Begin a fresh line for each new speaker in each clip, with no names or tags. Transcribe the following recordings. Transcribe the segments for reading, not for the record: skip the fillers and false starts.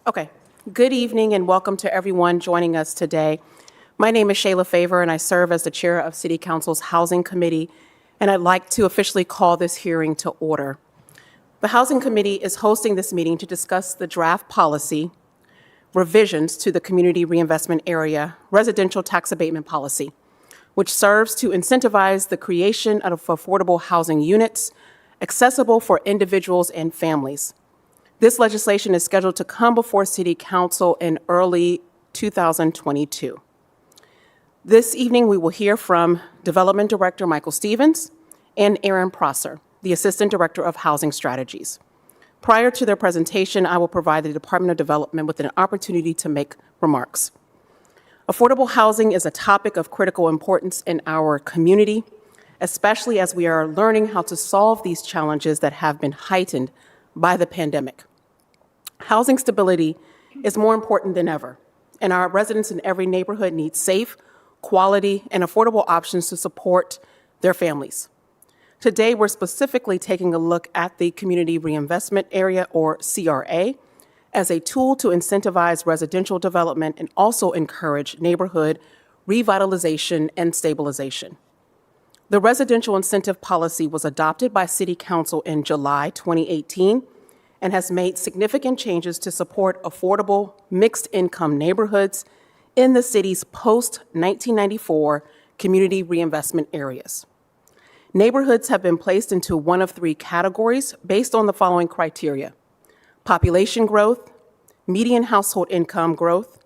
Okay. Good evening and welcome to everyone joining us today. My name is Shayla Favor and I serve as the chair of City Council's Housing Committee, and I'd like to officially call this hearing to order. The Housing Committee is hosting this meeting to discuss the draft policy revisions to the Community Reinvestment Area Residential Tax Abatement Policy, which serves to incentivize the creation of affordable housing units accessible for individuals and families. This legislation is scheduled to come before City Council in early 2022. This evening, we will hear from Development Director Michael Stevens and Aaron Prosser, the Assistant Director of Housing Strategies. Prior to their presentation, I will provide the Department of Development with an opportunity to make remarks. Affordable housing is a topic of critical importance in our community, especially as we are learning how to solve these challenges that have been heightened by the pandemic. Housing stability is more important than ever, and our residents in every neighborhood need safe, quality, and affordable options to support their families. Today, we're specifically taking a look at the Community Reinvestment Area, or CRA, as a tool to incentivize residential development and also encourage neighborhood revitalization and stabilization. The residential incentive policy was adopted by City Council in July 2018 and has made significant changes to support affordable mixed-income neighborhoods in the city's post-1994 community reinvestment areas. Neighborhoods have been placed into one of three categories based on the following criteria: population growth, median household income growth,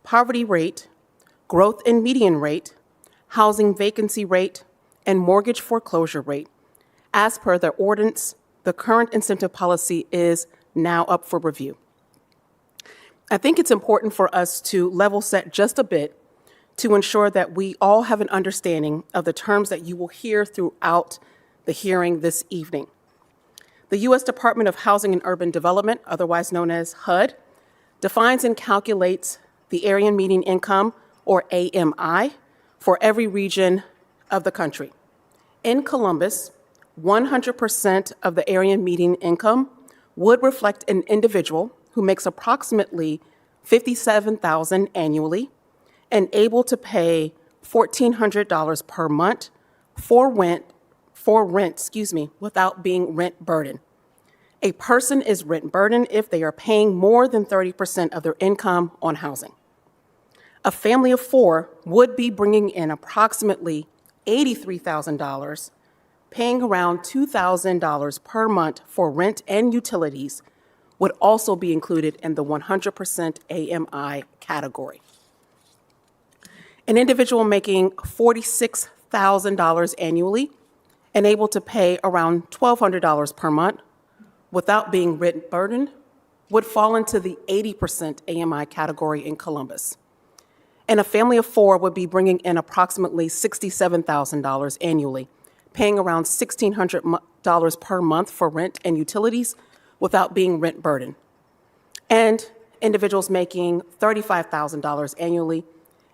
poverty rate, growth in median rate, housing vacancy rate, and mortgage foreclosure rate. As per the ordinance, the current incentive policy is now up for review. I think it's important for us to level set just a bit to ensure that we all have an understanding of the terms that you will hear throughout the hearing this evening. The U.S. Department of Housing and Urban Development, otherwise known as HUD, defines and calculates the area median income, or AMI, for every region of the country. In Columbus, 100% of the area median income would reflect an individual who makes approximately $57,000 annually and able to pay $1,400 per month for rent, without being rent burdened. A person is rent burdened if they are paying more than 30% of their income on housing. A family of four would be bringing in approximately $83,000, paying around $2,000 per month for rent and utilities would also be included in the 100% AMI category. An individual making $46,000 annually and able to pay around $1,200 per month without being rent burdened would fall into the 80% AMI category in Columbus. And a family of four would be bringing in approximately $67,000 annually, paying around $1,600 per month for rent and utilities without being rent burdened. And individuals making $35,000 annually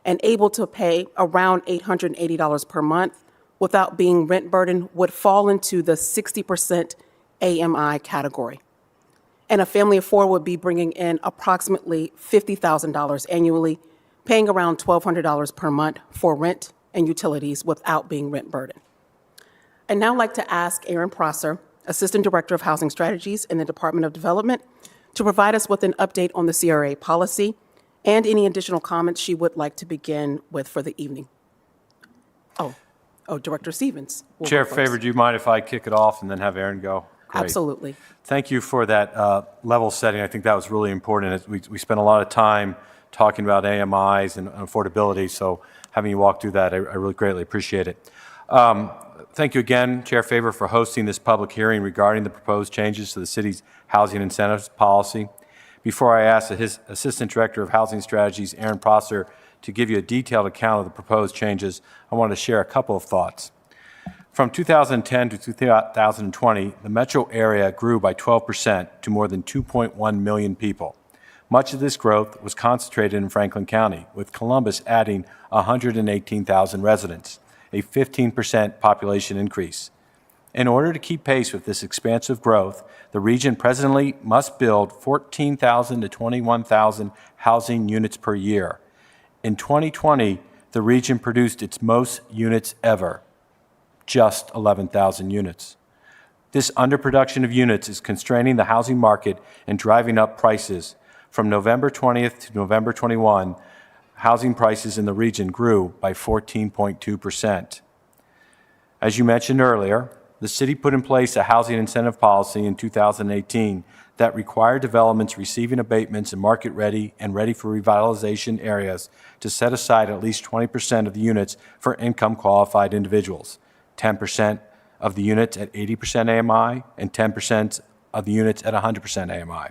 and able to pay around $880 per month without being rent burdened would fall into the 60% AMI category. And a family of four would be bringing in approximately $50,000 annually, paying around $1,200 per month for rent and utilities without being rent burdened. I'd now like to ask Aaron Prosser, Assistant Director of Housing Strategies in the Department of Development, to provide us with an update on the CRA policy and any additional comments she would like to begin with for the evening. Director Stevens.
Chair Favor, do you mind if I kick it off and then have Aaron go? Great.
Absolutely.
Thank you for that level setting. I think that was really important. We spent a lot of time talking about AMIs and affordability, so having you walk through that, I really greatly appreciate it. Thank you again, Chair Favor, for hosting this public hearing regarding the proposed changes to the city's housing incentives policy. Before I ask his Assistant Director of Housing Strategies, Aaron Prosser, to give you a detailed account of the proposed changes, I want to share a couple of thoughts. From 2010 to 2020, the metro area grew by 12% to more than 2.1 million people. Much of this growth was concentrated in Franklin County, with Columbus adding 118,000 residents, a 15% population increase. In order to keep pace with this expansive growth, the region presently must build 14,000 to 21,000 housing units per year. In 2020, the region produced its most units ever, just 11,000 units. This underproduction of units is constraining the housing market and driving up prices. From November 20th to November 21, housing prices in the region grew by 14.2%. As you mentioned earlier, the city put in place a housing incentive policy in 2018 that required developments receiving abatements in market-ready and ready for revitalization areas to set aside at least 20% of the units for income-qualified individuals, 10% of the units at 80% AMI, and 10% of the units at 100% AMI.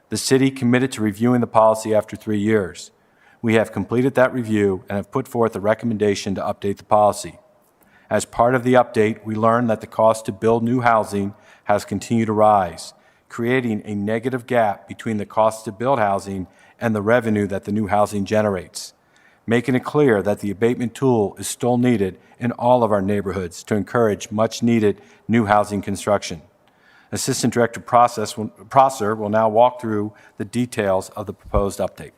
The city committed to reviewing the policy after 3 years. We have completed that review and have put forth a recommendation to update the policy. As part of the update, we learned that the cost to build new housing has continued to rise, creating a negative gap between the cost to build housing and the revenue that the new housing generates, making it clear that the abatement tool is still needed in all of our neighborhoods to encourage much-needed new housing construction. Assistant Director Prosser will now walk through the details of the proposed update.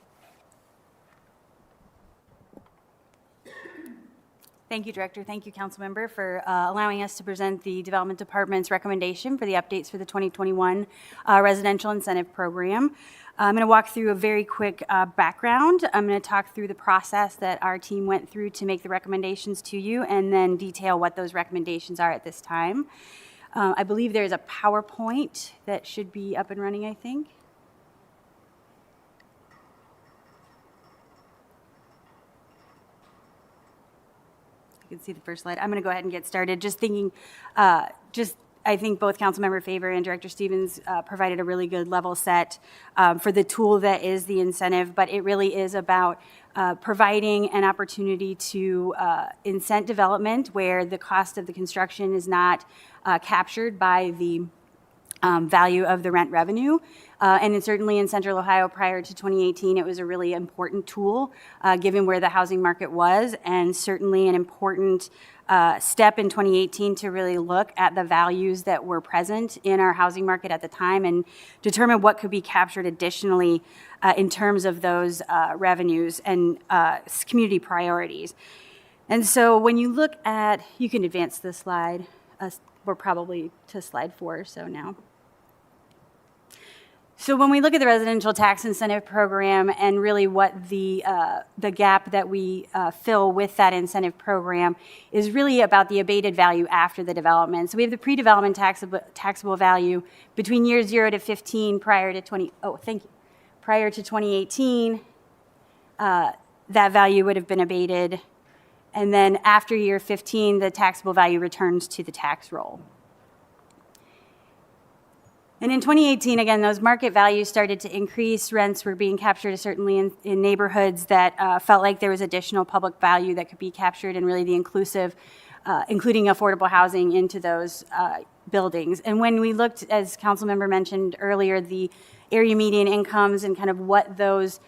Thank you, Director. Thank you, Councilmember, for allowing us to present the Development Department's recommendation for the updates for the 2021 Residential Incentive Program. I'm going to walk through a very quick background. I'm going to talk through the process that our team went through to make the recommendations to you, and then detail what those recommendations are at this time. I believe there is a PowerPoint that should be up and running, I think. You can see the first slide. I'm going to go ahead and get started. Just thinking, I think both Councilmember Favor and Director Stevens provided a really good level set for the tool that is the incentive, but it really is about providing an opportunity to incent development where the cost of the construction is not captured by the value of the rent revenue. And certainly in Central Ohio prior to 2018, it was a really important tool given where the housing market was, and certainly an important step in 2018 to really look at the values that were present in our housing market at the time and determine what could be captured additionally in terms of those revenues and community priorities. And so when you look at, you can advance the slide, we're probably to slide 4 so now. So when we look at the residential tax incentive program and really what the gap that we fill with that incentive program is really about the abated value after the development. So we have the pre-development taxable value between years 0 to 15 prior to 2018. That value would have been abated. And then after year 15, the taxable value returns to the tax roll. And in 2018, again, those market values started to increase. Rents were being captured certainly in neighborhoods that felt like there was additional public value that could be captured, and really the inclusive, including affordable housing into those buildings. And when we looked, as Councilmember mentioned earlier, the area median incomes and kind of what those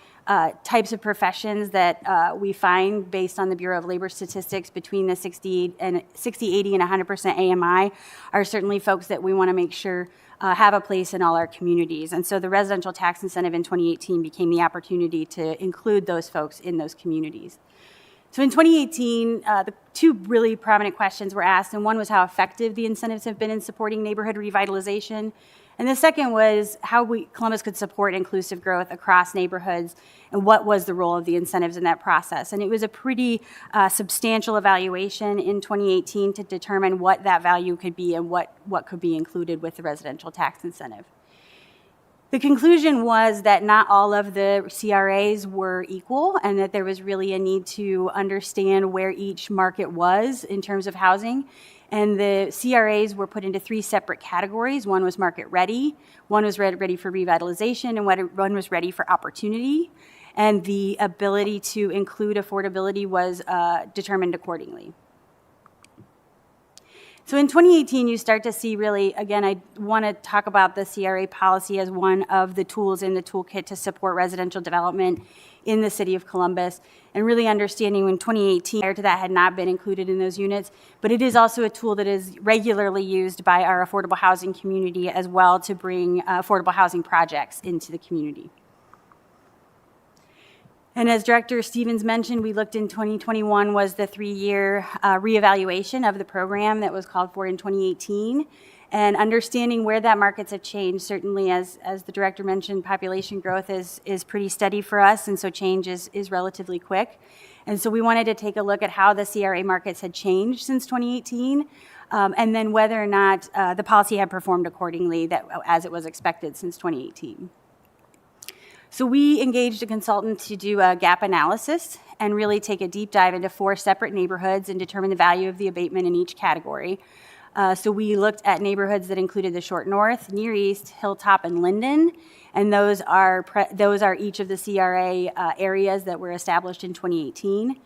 types of professions that we find based on the Bureau of Labor Statistics between the 60, 80, and 100% AMI are certainly folks that we want to make sure have a place in all our communities. And so the residential tax incentive in 2018 became the opportunity to include those folks in those communities. So in 2018, the two really prominent questions were asked, and one was how effective the incentives have been in supporting neighborhood revitalization. And the second was how Columbus could support inclusive growth across neighborhoods, and what was the role of the incentives in that process. And it was a pretty substantial evaluation in 2018 to determine what that value could be and what could be included with the residential tax incentive. The conclusion was that not all of the CRAs were equal, and that there was really a need to understand where each market was in terms of housing. And the CRAs were put into 3 separate categories. One was market ready, one was ready for revitalization, and one was ready for opportunity. And the ability to include affordability was determined accordingly. So in 2018, you start to see really, again, I want to talk about the CRA policy as one of the tools in the toolkit to support residential development in the city of Columbus, and really understanding when 2018, prior to that, had not been included in those units. But it is also a tool that is regularly used by our affordable housing community as well to bring affordable housing projects into the community. And as Director Stevens mentioned, we looked in 2021 was the 3-year reevaluation of the program that was called for in 2018. And understanding where that markets have changed, certainly as the director mentioned, population growth is pretty steady for us, and so change is relatively quick. And so we wanted to take a look at how the CRA markets had changed since 2018, and then whether or not the policy had performed accordingly as it was expected since 2018. So we engaged a consultant to do a gap analysis and really take a deep dive into 4 separate neighborhoods and determine the value of the abatement in each category. So we looked at neighborhoods that included the Short North, Near East, Hilltop, and Linden, and those are each of the CRA areas that were established in 2018.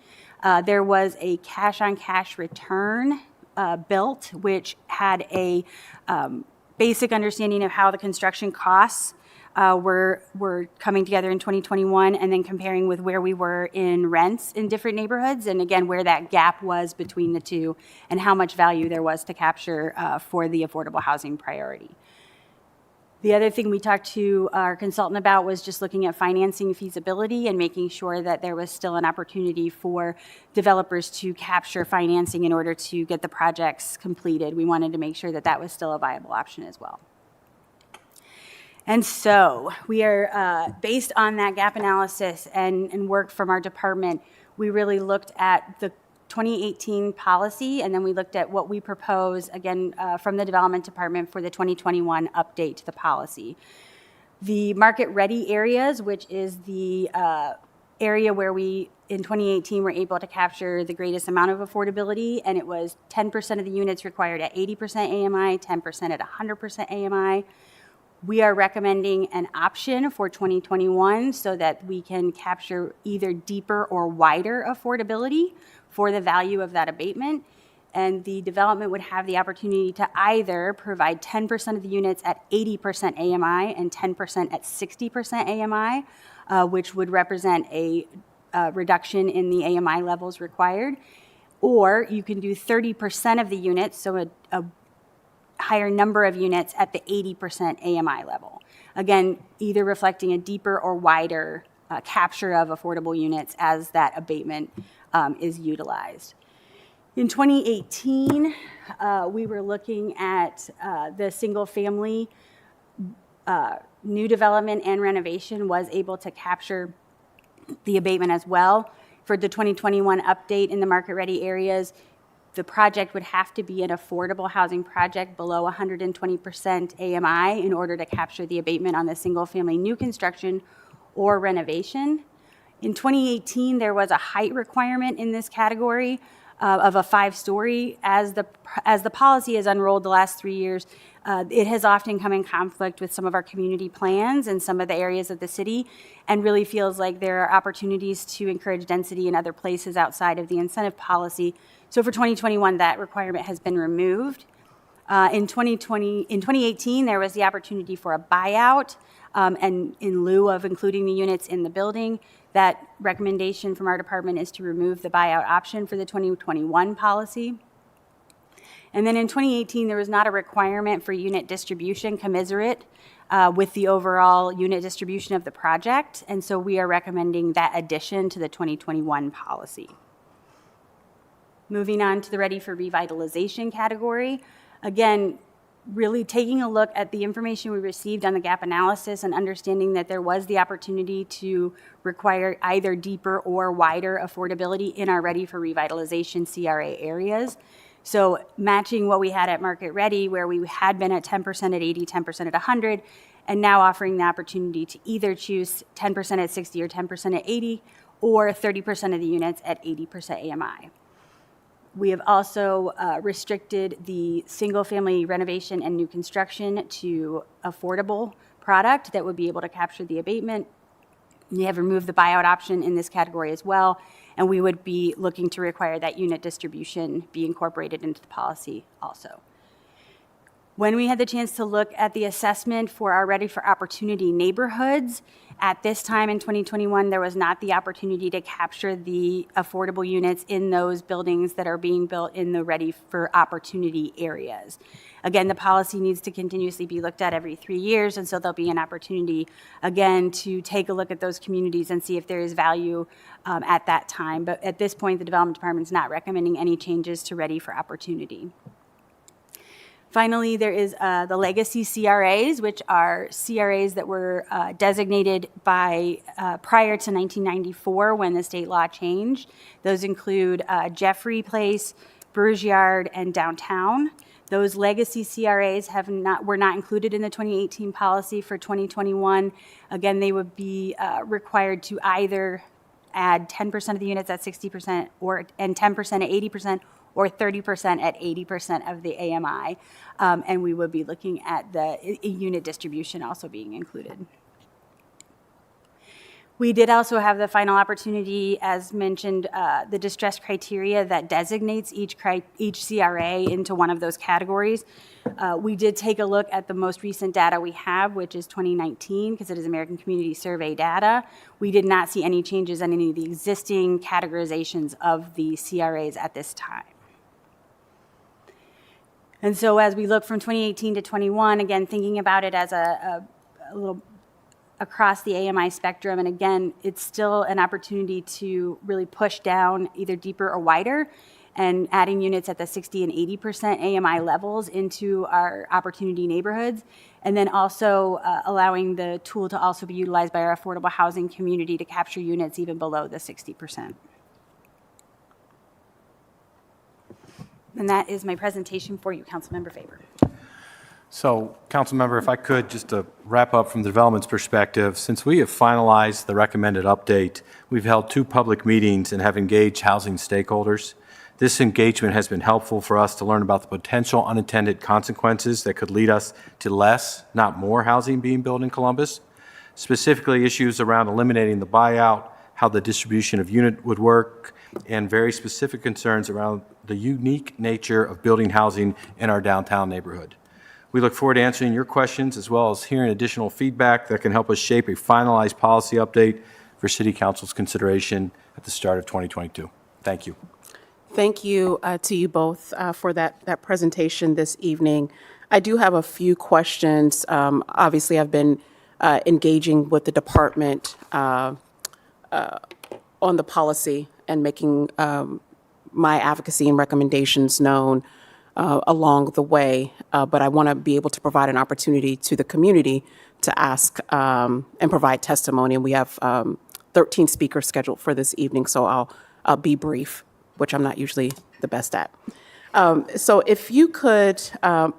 There was a cash-on-cash return built, which had a basic understanding of how the construction costs were coming together in 2021, and then comparing with where we were in rents in different neighborhoods, and again, where that gap was between the two, and how much value there was to capture for the affordable housing priority. The other thing we talked to our consultant about was just looking at financing feasibility and making sure that there was still an opportunity for developers to capture financing in order to get the projects completed. We wanted to make sure that that was still a viable option as well. And so we are, based on that gap analysis and work from our department, we really looked at the 2018 policy, and then we looked at what we propose, again, from the development department for the 2021 update to the policy. The market-ready areas, which is the area where we, in 2018, were able to capture the greatest amount of affordability, and it was 10% of the units required at 80% AMI, 10% at 100% AMI. We are recommending an option for 2021 so that we can capture either deeper or wider affordability for the value of that abatement. And the development would have the opportunity to either provide 10% of the units at 80% AMI and 10% at 60% AMI, which would represent a reduction in the AMI levels required. Or you can do 30% of the units, so a higher number of units at the 80% AMI level. Again, either reflecting a deeper or wider capture of affordable units as that abatement is utilized. In 2018, we were looking at the single family new development and renovation was able to capture the abatement as well. For the 2021 update in the market-ready areas, the project would have to be an affordable housing project below 120% AMI in order to capture the abatement on the single-family new construction or renovation. In 2018, there was a height requirement in this category of a 5-story. As the policy has unrolled the last 3 years, it has often come in conflict with some of our community plans and some of the areas of the city, and really feels like there are opportunities to encourage density in other places outside of the incentive policy. So for 2021, that requirement has been removed. In 2018, there was the opportunity for a buyout, and in lieu of including the units in the building, that recommendation from our department is to remove the buyout option for the 2021 policy. And then in 2018, there was not a requirement for unit distribution commensurate with the overall unit distribution of the project, and so we are recommending that addition to the 2021 policy. Moving on to the Ready for Revitalization category. Again, really taking a look at the information we received on the gap analysis and understanding that there was the opportunity to require either deeper or wider affordability in our Ready for Revitalization CRA areas. So matching what we had at Market Ready, where we had been at 10% at 80, 10% at 100, and now offering the opportunity to either choose 10% at 60 or 10% at 80, or 30% of the units at 80% AMI. We have also restricted the single-family renovation and new construction to affordable product that would be able to capture the abatement. We have removed the buyout option in this category as well, and we would be looking to require that unit distribution be incorporated into the policy also. When we had the chance to look at the assessment for our Ready for Opportunity neighborhoods, at this time in 2021, there was not the opportunity to capture the affordable units in those buildings that are being built in the Ready for Opportunity areas. Again, the policy needs to continuously be looked at every 3 years, and so there'll be an opportunity, again, to take a look at those communities and see if there is value at that time. But at this point, the Development Department is not recommending any changes to Ready for Opportunity. Finally, there is the legacy CRAs, which are CRAs that were designated by prior to 1994 when the state law changed. Those include Jeffrey Place, Brewers Yard, and Downtown. Those legacy CRAs were not included in the 2018 policy for 2021. Again, they would be required to either add 10% of the units at 60% and 10% at 80%, or 30% at 80% of the AMI. And we would be looking at the unit distribution also being included. We did also have the final opportunity, as mentioned, the distress criteria that designates each CRA into one of those categories. We did take a look at the most recent data we have, which is 2019, because it is American Community Survey data. We did not see any changes in any of the existing categorizations of the CRAs at this time. And so as we look from 2018 to 21, again, thinking about it as a little across the AMI spectrum, and again, it's still an opportunity to really push down either deeper or wider, and adding units at the 60 and 80% AMI levels into our opportunity neighborhoods, and then also allowing the tool to also be utilized by our affordable housing community to capture units even below the 60%. And that is my presentation for you, Councilmember Faber.
So, Councilmember, if I could, just to wrap up from the development's perspective, since we have finalized the recommended update, we've held 2 public meetings and have engaged housing stakeholders. This engagement has been helpful for us to learn about the potential unintended consequences that could lead us to less, not more, housing being built in Columbus, specifically issues around eliminating the buyout, how the distribution of unit would work, and very specific concerns around the unique nature of building housing in our downtown neighborhood. We look forward to answering your questions as well as hearing additional feedback that can help us shape a finalized policy update for City Council's consideration at the start of 2022. Thank you.
Thank you to you both for that presentation this evening. I do have a few questions. Obviously, I've been engaging with the department on the policy and making my advocacy and recommendations known along the way, but I want to be able to provide an opportunity to the community to ask and provide testimony. And we have 13 speakers scheduled for this evening, so I'll be brief, which I'm not usually the best at. So if you could,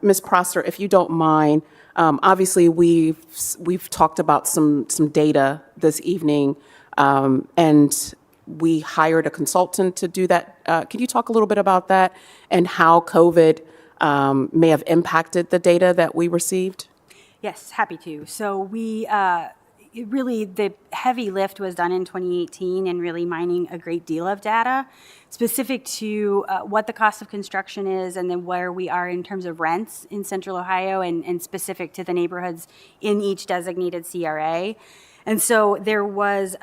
Ms. Prosser, if you don't mind, obviously we've talked about some data this evening, and we hired a consultant to do that. Can you talk a little bit about that and how COVID may have impacted the data that we received?
Yes, happy to. So really, the heavy lift was done in 2018 and really mining a great deal of data specific to what the cost of construction is and then where we are in terms of rents in Central Ohio and specific to the neighborhoods in each designated CRA. And so there was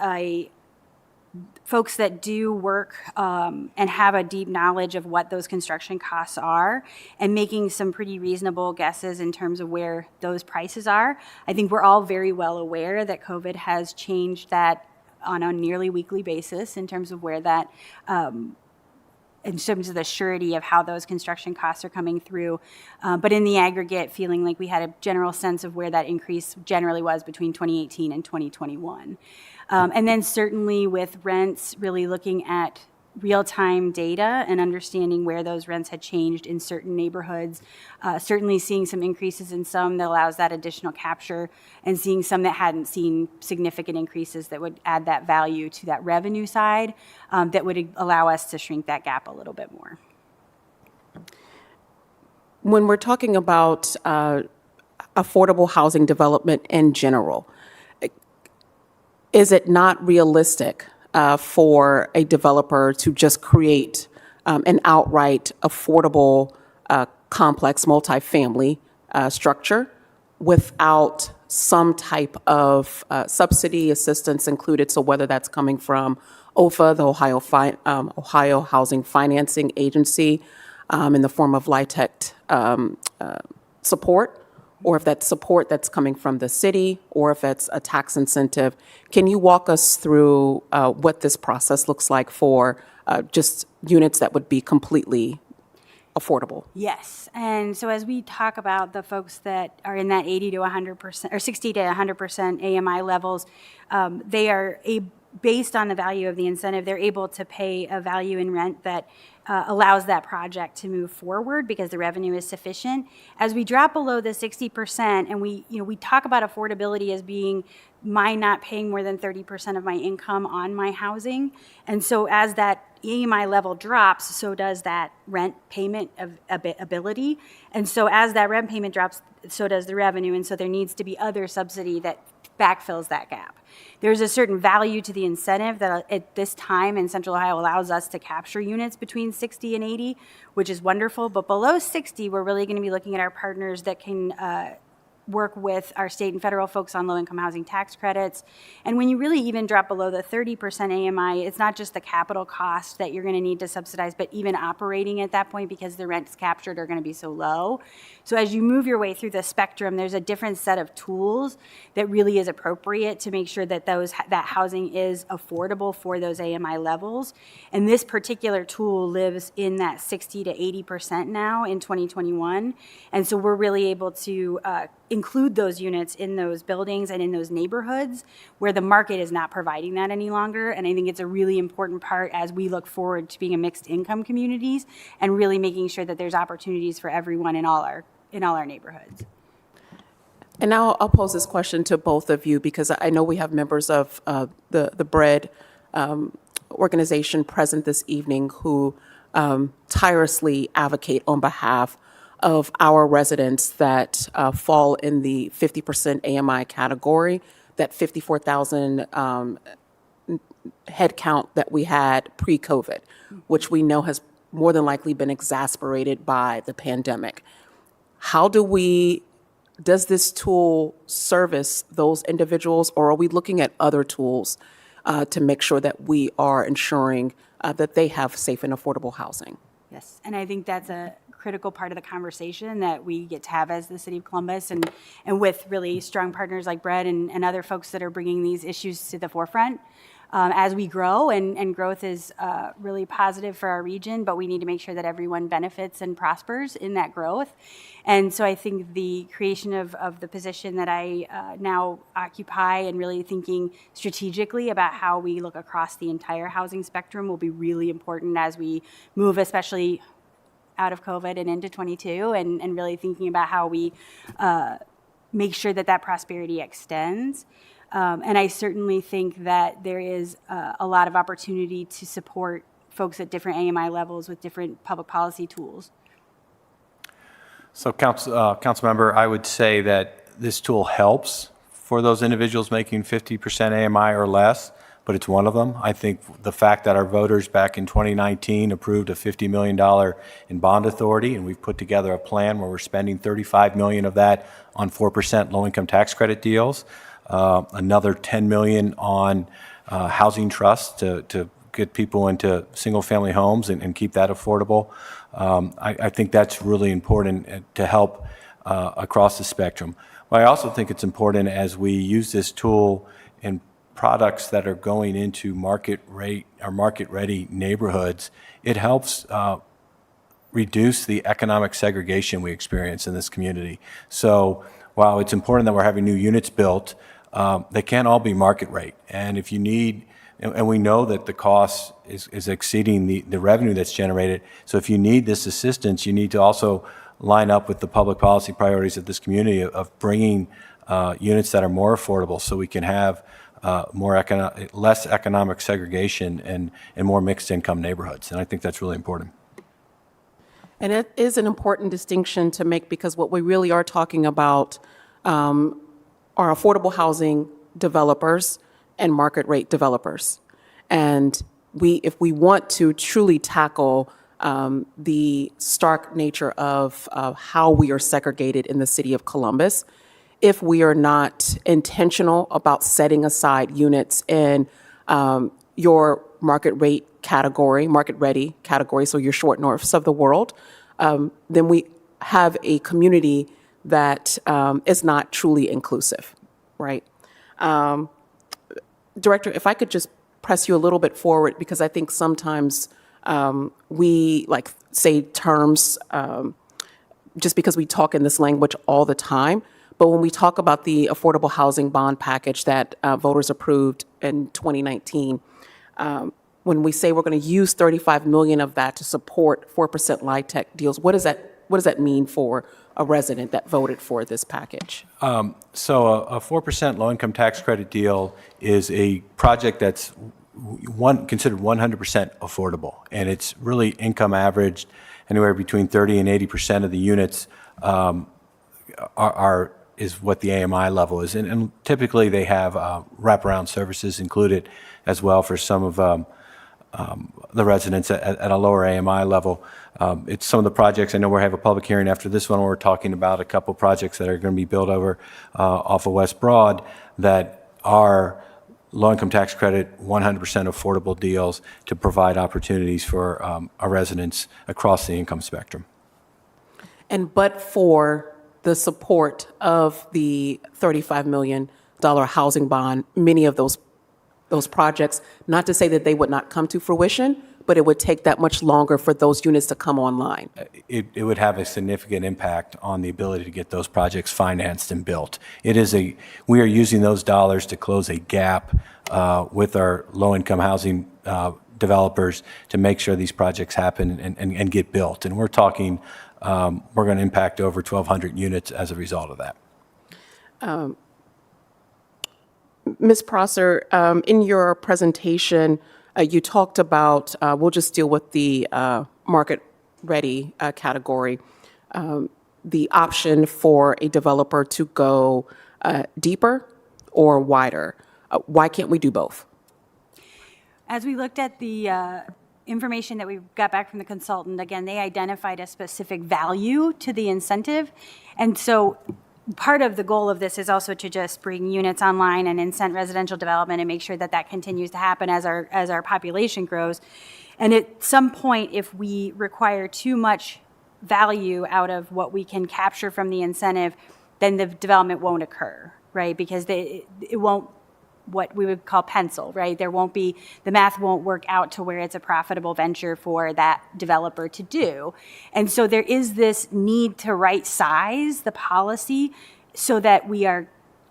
folks that do work and have a deep knowledge of what those construction costs are and making some pretty reasonable guesses in terms of where those prices are. I think we're all very well aware that COVID has changed that on a nearly weekly basis in terms of where that, in terms of the surety of how those construction costs are coming through. But in the aggregate, feeling like we had a general sense of where that increase generally was between 2018 and 2021. And then certainly with rents, really looking at real-time data and understanding where those rents had changed in certain neighborhoods, certainly seeing some increases in some that allows that additional capture, and seeing some that hadn't seen significant increases that would add that value to that revenue side that would allow us to shrink that gap a little bit more.
When we're talking about affordable housing development in general, is it not realistic for a developer to just create an outright affordable complex multifamily structure without some type of subsidy assistance included. So whether that's coming from OFA, the Ohio Housing Financing Agency, in the form of LIHTC support, or if that's support that's coming from the city, or if it's a tax incentive. Can you walk us through what this process looks like for just units that would be completely affordable?
Yes, and so as we talk about the folks that are in that 80 to 100% or 60 to 100% AMI levels, they are based on the value of the incentive, they're able to pay a value in rent that allows that project to move forward because the revenue is sufficient. As we drop below the 60%, and we talk about affordability as being my not paying more than 30% of my income on my housing, and so as that AMI level drops, so does that rent payment ability, and so as that rent payment drops, so does the revenue, and so there needs to be other subsidy that backfills that gap. There's a certain value to the incentive that at this time in Central Ohio allows us to capture units between 60 and 80, which is wonderful. But below 60, we're really going to be looking at our partners that can work with our state and federal folks on low-income housing tax credits. And when you really even drop below the 30% AMI, it's not just the capital cost that you're going to need to subsidize, but even operating at that point because the rents captured are going to be so low. So as you move your way through the spectrum, there's a different set of tools that really is appropriate to make sure that that housing is affordable for those AMI levels. And this particular tool lives in that 60 to 80% now in 2021. And so we're really able to include those units in those buildings and in those neighborhoods where the market is not providing that any longer. And I think it's a really important part as we look forward to being a mixed income communities and really making sure that there's opportunities for everyone in all our neighborhoods.
And now I'll pose this question to both of you because I know we have members of the BREAD organization present this evening who tirelessly advocate on behalf of our residents that fall in the 50% AMI category, that 54,000 head count that we had pre-COVID, which we know has more than likely been exacerbated by the pandemic. Does this tool service those individuals, or are we looking at other tools to make sure that we are ensuring that they have safe and affordable housing?
Yes, and I think that's a critical part of the conversation that we get to have as the City of Columbus and with really strong partners like Brett and other folks that are bringing these issues to the forefront as we grow, and growth is really positive for our region, but we need to make sure that everyone benefits and prospers in that growth. And so I think the creation of the position that I now occupy and really thinking strategically about how we look across the entire housing spectrum will be really important as we move, especially out of COVID and into 22, and really thinking about how we make sure that prosperity extends. And I certainly think that there is a lot of opportunity to support folks at different AMI levels with different public policy tools.
So, council member, I would say that this tool helps for those individuals making 50% AMI or less, but it's one of them. I think the fact that our voters back in 2019 approved a $50 million in bond authority, and we've put together a plan where we're spending $35 million of that on 4% low-income tax credit deals, another $10 million on housing trusts to get people into single-family homes and keep that affordable. I think that's really important to help across the spectrum. But I also think it's important as we use this tool in products that are going into market rate or market ready neighborhoods, it helps reduce the economic segregation we experience in this community. So while it's important that we're having new units built, they can't all be market rate. And if you need, and we know that the cost is exceeding the revenue that's generated. So if you need this assistance, you need to also line up with the public policy priorities of this community of bringing units that are more affordable so we can have less economic segregation and more mixed income neighborhoods. And I think that's really important.
And it is an important distinction to make because what we really are talking about are affordable housing developers and market rate developers. And if we want to truly tackle the stark nature of how we are segregated in the city of Columbus, if we are not intentional about setting aside units in your market rate category, market ready category, so your short norths of the world, then we have a community that is not truly inclusive, right? Director, if I could just press you a little bit forward, because I think sometimes we say terms just because we talk in this language all the time. But when we talk about the affordable housing bond package that voters approved in 2019, when we say we're going to use 35 million of that to support 4% LIHTC deals, what does that mean for a resident that voted for this package?
So a 4% low-income tax credit deal is a project that's considered 100% affordable, and it's really income averaged anywhere between 30 and 80% of the units is what the AMI level is, and typically they have wraparound services included as well for some of the residents at a lower AMI level. It's some of the projects, I know we have a public hearing after this one, where we're talking about a couple projects that are going to be built over off of West Broad that are low-income tax credit, 100% affordable deals to provide opportunities for our residents across the income spectrum.
And but for the support of the $35 million housing bond, many of those projects, not to say that they would not come to fruition, but it would take that much longer for those units to come online.
It would have a significant impact on the ability to get those projects financed and built. We are using those dollars to close a gap with our low-income housing developers to make sure these projects happen and get built. And we're talking, we're going to impact over 1,200 units as a result of that.
Ms. Prosser, in your presentation, you talked about, we'll just deal with the market-ready category, the option for a developer to go deeper or wider. Why can't we do both?
As we looked at the information that we got back from the consultant, again, they identified a specific value to the incentive. And so part of the goal of this is also to just bring units online and incent residential development and make sure that that continues to happen as our population grows. And at some point, if we require too much value out of what we can capture from the incentive, then the development won't occur, right? Because it won't, what we would call pencil, right? The math won't work out to where it's a profitable venture for that developer to do. And so there is this need to right size the policy so that we are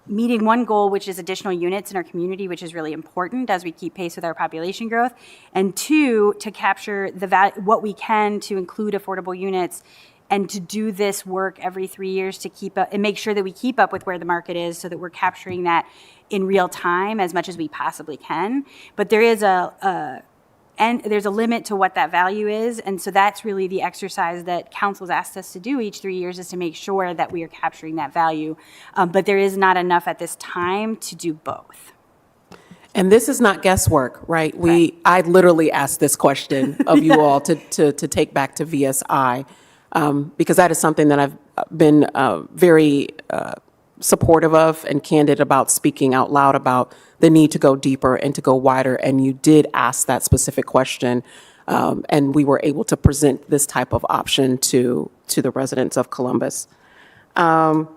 meeting one goal, which is additional units in our community, which is really important as we keep pace with our population growth. And two, to capture what we can to include affordable units and to do this work every 3 years to keep up and make sure that we keep up with where the market is so that we're capturing that in real time as much as we possibly can. But there is there's a limit to what that value is. And so that's really the exercise that council's asked us to do each 3 years, is to make sure that we are capturing that value. But there is not enough at this time to do both.
And this is not guesswork, right? I literally asked this question of you all to take back to VSI. Because that is something that I've been very supportive of and candid about, speaking out loud about the need to go deeper and to go wider. And you did ask that specific question, and we were able to present this type of option to the residents of Columbus. Along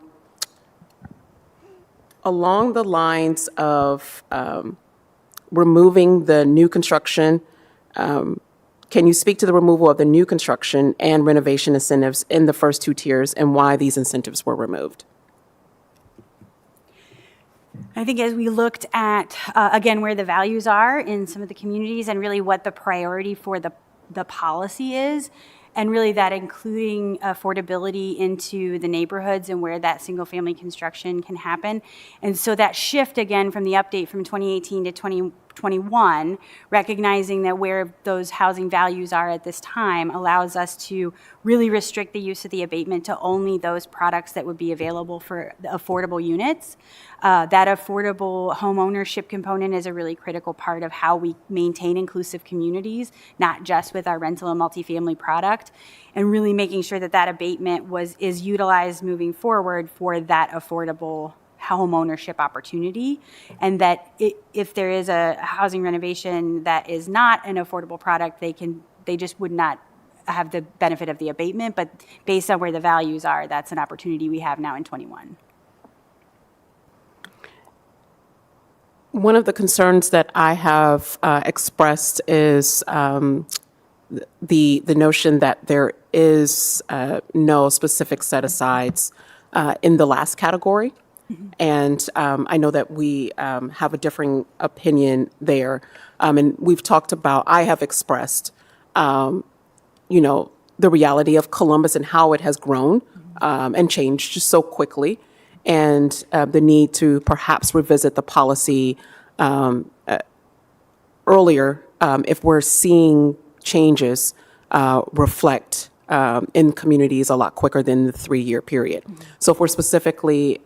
the lines of removing the new construction, can you speak to the removal of the new construction and renovation incentives in the first two tiers and why these incentives were removed?
I think as we looked at, again, where the values are in some of the communities and really what the priority for the policy is, and really that including affordability into the neighborhoods and where that single-family construction can happen. And so that shift, again, from the update from 2018 to 21, recognizing that where those housing values are at this time allows us to really restrict the use of the abatement to only those products that would be available for the affordable units. That affordable home ownership component is a really critical part of how we maintain inclusive communities, not just with our rental and multifamily product, and really making sure that that abatement is utilized moving forward for that affordable home ownership opportunity, and that if there is a housing renovation that is not an affordable product, they just would not have the benefit of the abatement. But based on where the values are, that's an opportunity we have now in 21.
One of the concerns that I have expressed is the notion that there is no specific set-asides in the last category. And I know that we have a differing opinion there. And we've talked about, I have expressed, the reality of Columbus and how it has grown and changed just so quickly, and the need to perhaps revisit the policy earlier if we're seeing changes reflect in communities a lot quicker than the 3-year period. So if we're specifically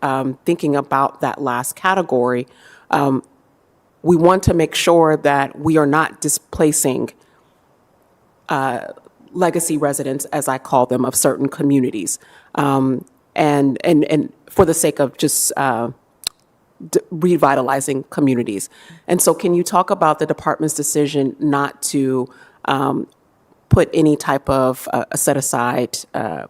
thinking about that last category, we want to make sure that we are not displacing legacy residents, as I call them, of certain communities, and for the sake of just revitalizing communities. And so can you talk about the department's decision not to put any type of a set-aside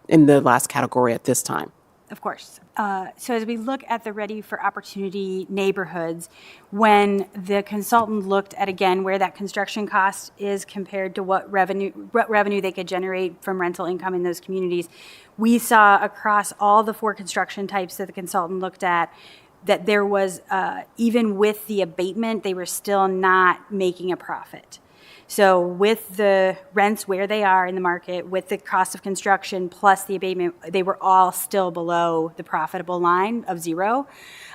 in the last category at this time?
Of course. So as we look at the Ready for Opportunity neighborhoods, when the consultant looked at, again, where that construction cost is compared to what revenue they could generate from rental income in those communities, we saw across all the 4 construction types that the consultant looked at that there was, even with the abatement, they were still not making a profit. So with the rents where they are in the market, with the cost of construction plus the abatement, they were all still below the profitable line of 0.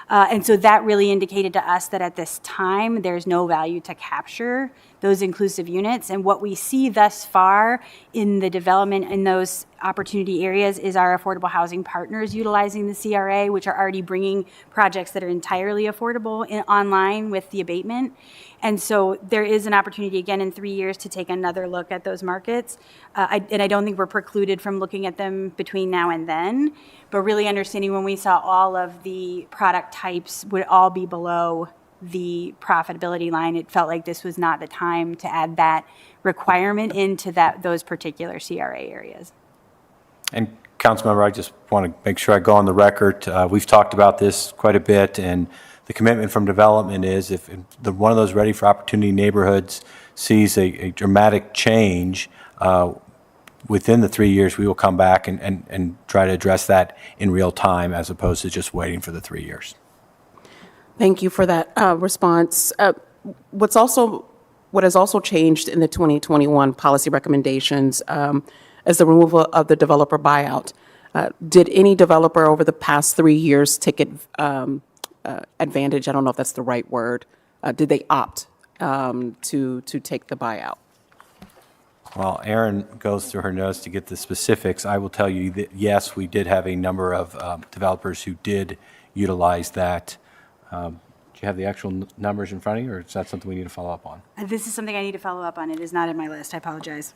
And so that really indicated to us that at this time, there's no value to capture those inclusive units. And what we see thus far in the development in those opportunity areas is our affordable housing partners utilizing the CRA, which are already bringing projects that are entirely affordable online with the abatement. And so there is an opportunity again in 3 years to take another look at those markets. And I don't think we're precluded from looking at them between now and then, but really understanding when we saw all of the product types would all be below the profitability line, it felt like this was not the time to add that requirement into those particular CRA areas. And
Councilmember, I just want to make sure I go on the record. We've talked about this quite a bit, and the commitment from development is if one of those Ready for Opportunity neighborhoods sees a dramatic change within the 3 years, we will come back and try to address that in real time as opposed to just waiting for the 3 years.
Thank you for that response. What has also changed in the 2021 policy recommendations is the removal of the developer buyout. Did any developer over the past 3 years take advantage? I don't know if that's the right word. Did they opt to take the buyout?
While Erin goes through her notes to get the specifics, I will tell you that, yes, we did have a number of developers who did utilize that. Do you have the actual numbers in front of you, or is that something we need to follow up on?
This is something I need to follow up on. It is not in my list. I apologize.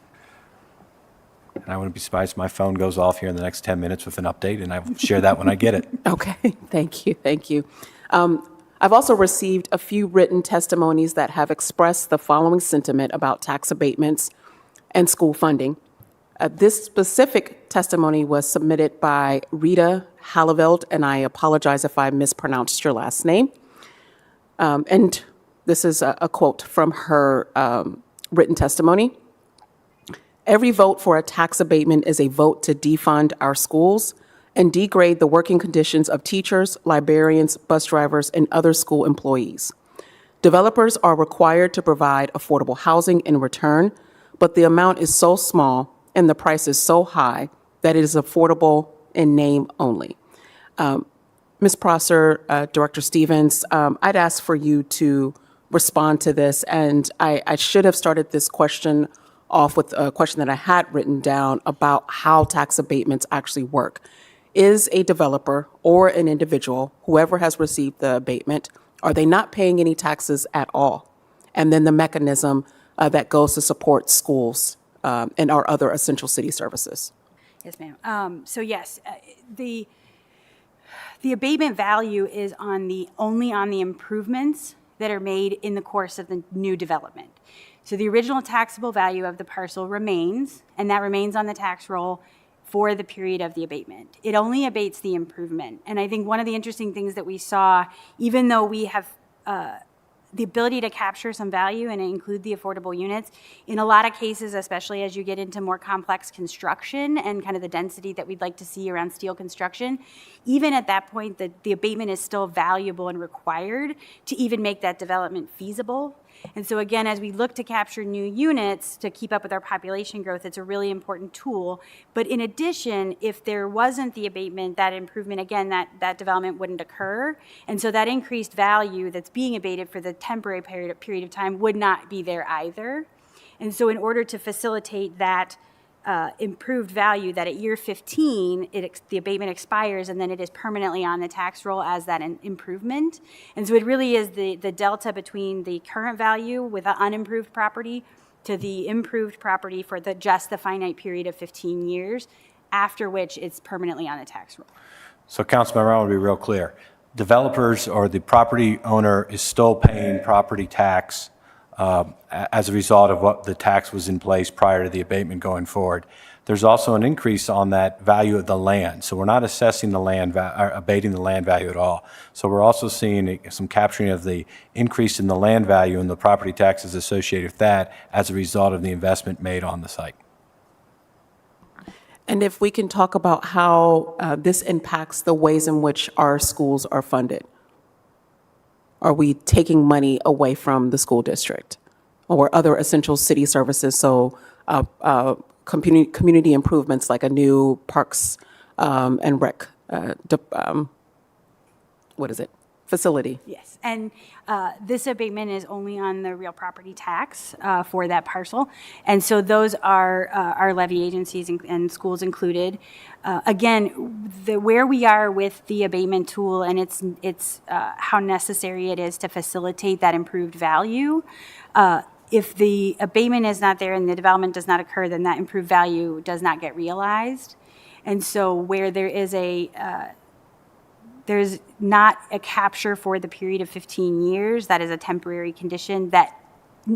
And I wouldn't be surprised if my phone goes off here in the next 10 minutes with an update, and I will share that when I get it.
Okay, thank you. I've also received a few written testimonies that have expressed the following sentiment about tax abatements and school funding. This specific testimony was submitted by Rita Hallaveld, and I apologize if I mispronounced your last name. And this is a quote from her written testimony. "Every vote for a tax abatement is a vote to defund our schools and degrade the working conditions of teachers, librarians, bus drivers, and other school employees. Developers are required to provide affordable housing in return, but the amount is so small and the price is so high that it is affordable in name only." Ms. Prosser, Director Stevens, I'd ask for you to respond to this. And I should have started this question off with a question that I had written down about how tax abatements actually work. Is a developer or an individual, whoever has received the abatement, are they not paying any taxes at all? And then the mechanism that goes to support schools and our other essential city services.
Yes, ma'am. So yes, the abatement value is only on the improvements that are made in the course of the new development. So the original taxable value of the parcel remains, and that remains on the tax roll for the period of the abatement. It only abates the improvement. And I think one of the interesting things that we saw, even though we have the ability to capture some value and include the affordable units, in a lot of cases, especially as you get into more complex construction and kind of the density that we'd like to see around steel construction, even at that point, the abatement is still valuable and required to even make that development feasible. And so again, as we look to capture new units to keep up with our population growth, it's a really important tool. But in addition, if there wasn't the abatement, that improvement, again, that development wouldn't occur. And so that increased value that's being abated for the temporary period of time would not be there either. And so in order to facilitate that improved value, that at year 15, the abatement expires and then it is permanently on the tax roll as that improvement. And so it really is the delta between the current value with the unimproved property to the improved property for just the finite period of 15 years, after which it's permanently on the tax roll.
So Councilmember, I want to be real clear. Developers or the property owner is still paying property tax as a result of what the tax was in place prior to the abatement going forward. There's also an increase on that value of the land. So we're not assessing the land, or abating the land value at all. So we're also seeing some capturing of the increase in the land value and the property taxes associated with that as a result of the investment made on the site.
And if we can talk about how this impacts the ways in which our schools are funded. Are we taking money away from the school district or other essential city services? So community improvements like a new parks and rec, facility.
Yes, and this abatement is only on the real property tax for that parcel. And so those are our levy agencies and schools included. Again, where we are with the abatement tool and it's how necessary it is to facilitate that improved value. If the abatement is not there and the development does not occur, then that improved value does not get realized. And so where there is there's not a capture for the period of 15 years. That is a temporary condition that,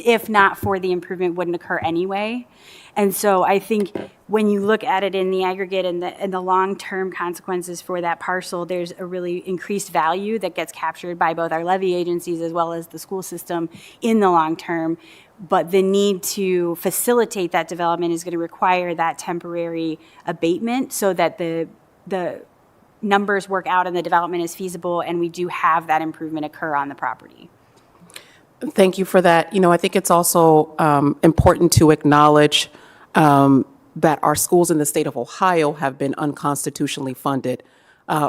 if not for the improvement, wouldn't occur anyway. And so I think when you look at it in the aggregate and the long-term consequences for that parcel, there's a really increased value that gets captured by both our levy agencies as well as the school system in the long term. But the need to facilitate that development is going to require that temporary abatement so that the numbers work out and the development is feasible and we do have that improvement occur on the property.
Thank you for that. I think it's also important to acknowledge that our schools in the state of Ohio have been unconstitutionally funded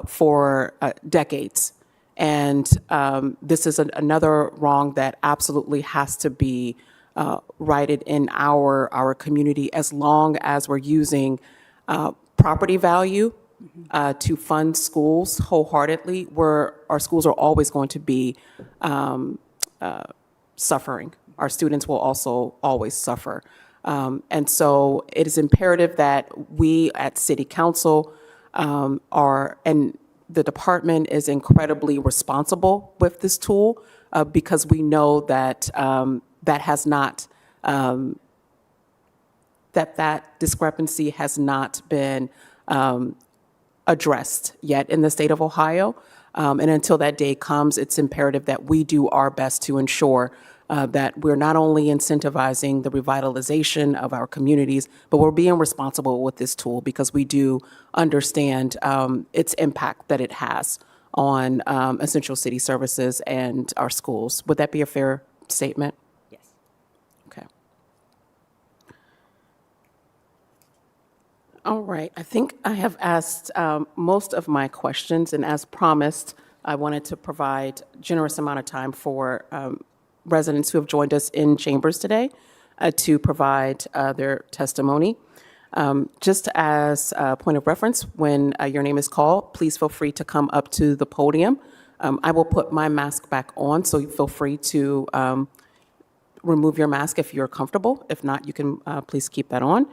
for decades. And this is another wrong that absolutely has to be righted in our community as long as we're using property value to fund schools wholeheartedly, where our schools are always going to be suffering. Our students will also always suffer. And so it is imperative that we at City Council and the department is incredibly responsible with this tool because we know that that discrepancy has not been addressed yet in the state of Ohio. And until that day comes, it's imperative that we do our best to ensure that we're not only incentivizing the revitalization of our communities, but we're being responsible with this tool because we do understand its impact that it has on essential city services and our schools. Would that be a fair statement?
Yes.
Okay. All right. I think I have asked most of my questions, and as promised, I wanted to provide generous amount of time for residents who have joined us in chambers today to provide their testimony. Just as a point of reference, when your name is called, please feel free to come up to the podium. I will put my mask back on, so you feel free to remove your mask if you're comfortable. If not, you can please keep that on.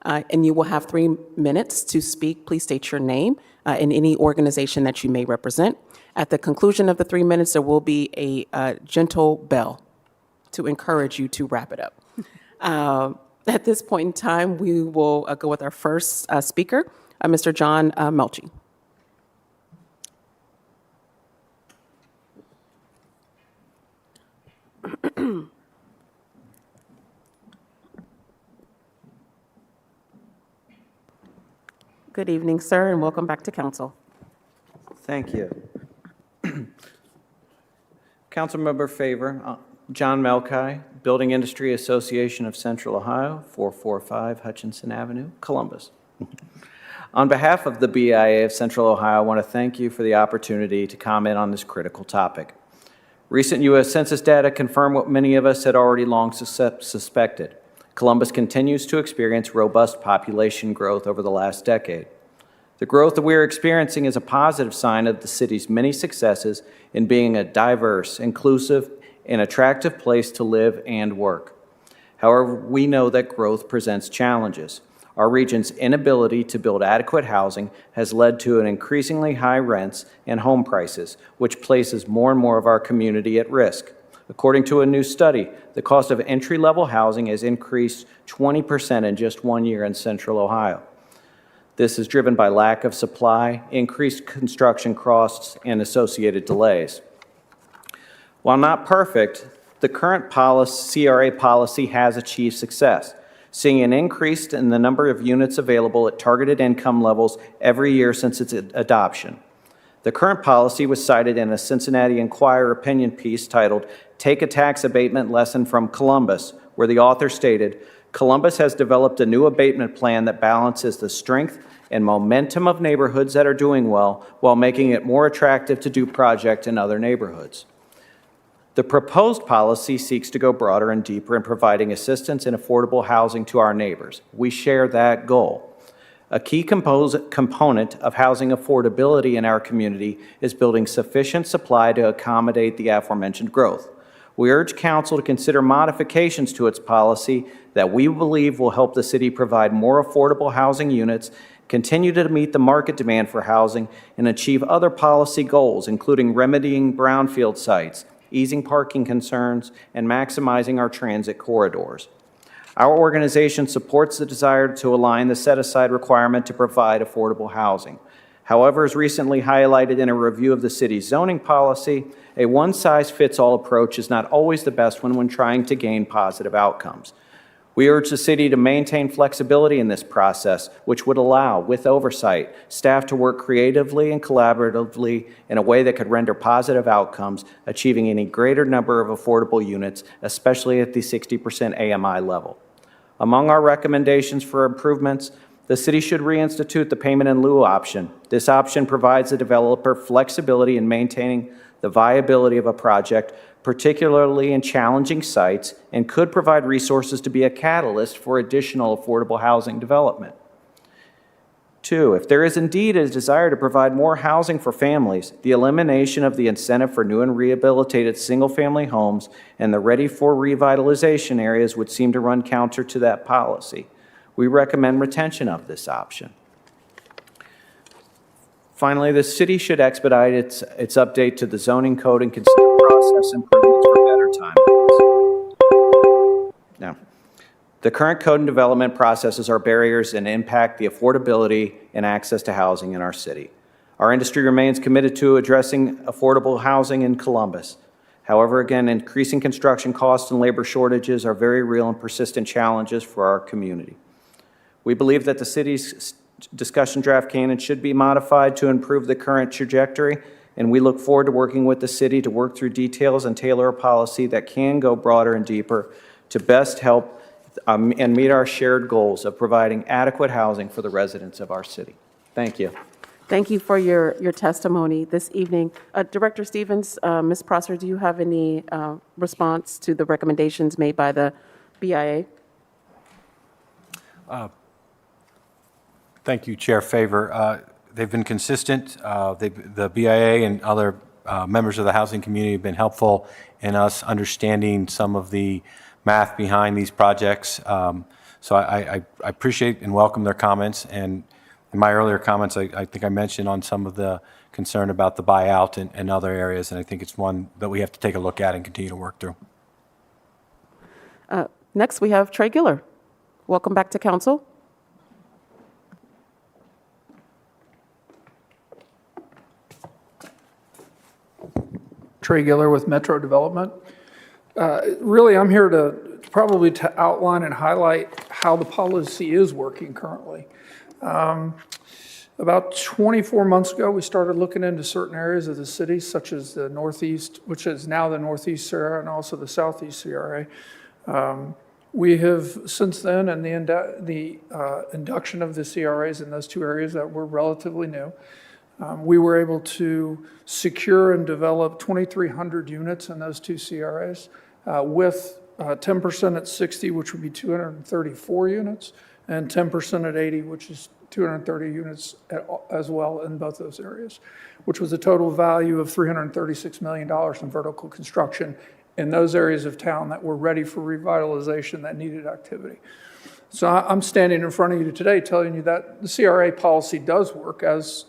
And you will have 3 minutes to speak. Please state your name and any organization that you may represent. At the conclusion of the 3 minutes, there will be a gentle bell to encourage you to wrap it up. At this point in time, we will go with our first speaker, Mr. John Melchi. Good evening, sir, and welcome back to council.
Thank you. Councilmember Favor, John Melchi, Building Industry Association of Central Ohio, 445 Hutchinson Avenue, Columbus. On behalf of the BIA of Central Ohio, I want to thank you for the opportunity to comment on this critical topic. Recent U.S. Census data confirm what many of us had already long suspected. Columbus continues to experience robust population growth over the last decade. The growth that we are experiencing is a positive sign of the city's many successes in being a diverse, inclusive, and attractive place to live and work. However, we know that growth presents challenges. Our region's inability to build adequate housing has led to an increasingly high rents and home prices, which places more and more of our community at risk. According to a new study, the cost of entry-level housing has increased 20% in just 1 year in Central Ohio. This is driven by lack of supply, increased construction costs, and associated delays. While not perfect, the current CRA policy has achieved success, seeing an increase in the number of units available at targeted income levels every year since its adoption. The current policy was cited in a Cincinnati Enquirer opinion piece titled, "Take a Tax Abatement Lesson from Columbus," where the author stated, "Columbus has developed a new abatement plan that balances the strength and momentum of neighborhoods that are doing well while making it more attractive to do projects in other neighborhoods." The proposed policy seeks to go broader and deeper in providing assistance in affordable housing to our neighbors. We share that goal. A key component of housing affordability in our community is building sufficient supply to accommodate the aforementioned growth. We urge Council to consider modifications to its policy that we believe will help the city provide more affordable housing units, continue to meet the market demand for housing, and achieve other policy goals, including remedying brownfield sites, easing parking concerns, and maximizing our transit corridors. Our organization supports the desire to align the set-aside requirement to provide affordable housing. However, as recently highlighted in a review of the city's zoning policy, a one-size-fits-all approach is not always the best one when trying to gain positive outcomes. We urge the city to maintain flexibility in this process, which would allow, with oversight, staff to work creatively and collaboratively in a way that could render positive outcomes, achieving any greater number of affordable units, especially at the 60% AMI level. Among our recommendations for improvements, the city should reinstitute the payment in lieu option. This option provides the developer flexibility in maintaining the viability of a project, particularly in challenging sites, and could provide resources to be a catalyst for additional affordable housing development. 2, if there is indeed a desire to provide more housing for families, the elimination of the incentive for new and rehabilitated single-family homes and the ready-for revitalization areas would seem to run counter to that policy. We recommend retention of this option. Finally, the city should expedite its update to the zoning code and consider process improvements for better timelines. Now, the current code and development processes are barriers and impact the affordability and access to housing in our city. Our industry remains committed to addressing affordable housing in Columbus. However, again, increasing construction costs and labor shortages are very real and persistent challenges for our community. We believe that the city's discussion draft canon should be modified to improve the current trajectory, and we look forward to working with the city to work through details and tailor a policy that can go broader and deeper to best help and meet our shared goals of providing adequate housing for the residents of our city. Thank you.
Thank you for your testimony this evening. Director Stevens, Ms. Prosser, do you have any response to the recommendations made by the BIA?
Thank you, Chair Favor. They've been consistent. The BIA and other members of the housing community have been helpful in us understanding some of the math behind these projects. So I appreciate and welcome their comments. And in my earlier comments, I think I mentioned on some of the concern about the buyout and other areas, and I think it's one that we have to take a look at and continue to work through.
Next, we have Trey Giller. Welcome back to council.
Trey Giller with Metro Development. Really, I'm here to outline and highlight how the policy is working currently. About 24 months ago, we started looking into certain areas of the city, such as the Northeast, which is now the Northeast CRA, and also the Southeast CRA. We have since then, and the induction of the CRAs in those two areas that were relatively new, we were able to secure and develop 2,300 units in those two CRAs with 10% at 60, which would be 234 units, and 10% at 80, which is 230 units as well in both those areas, which was a total value of $336 million in vertical construction in those areas of town that were ready for revitalization that needed activity. So I'm standing in front of you today telling you that the CRA policy does work as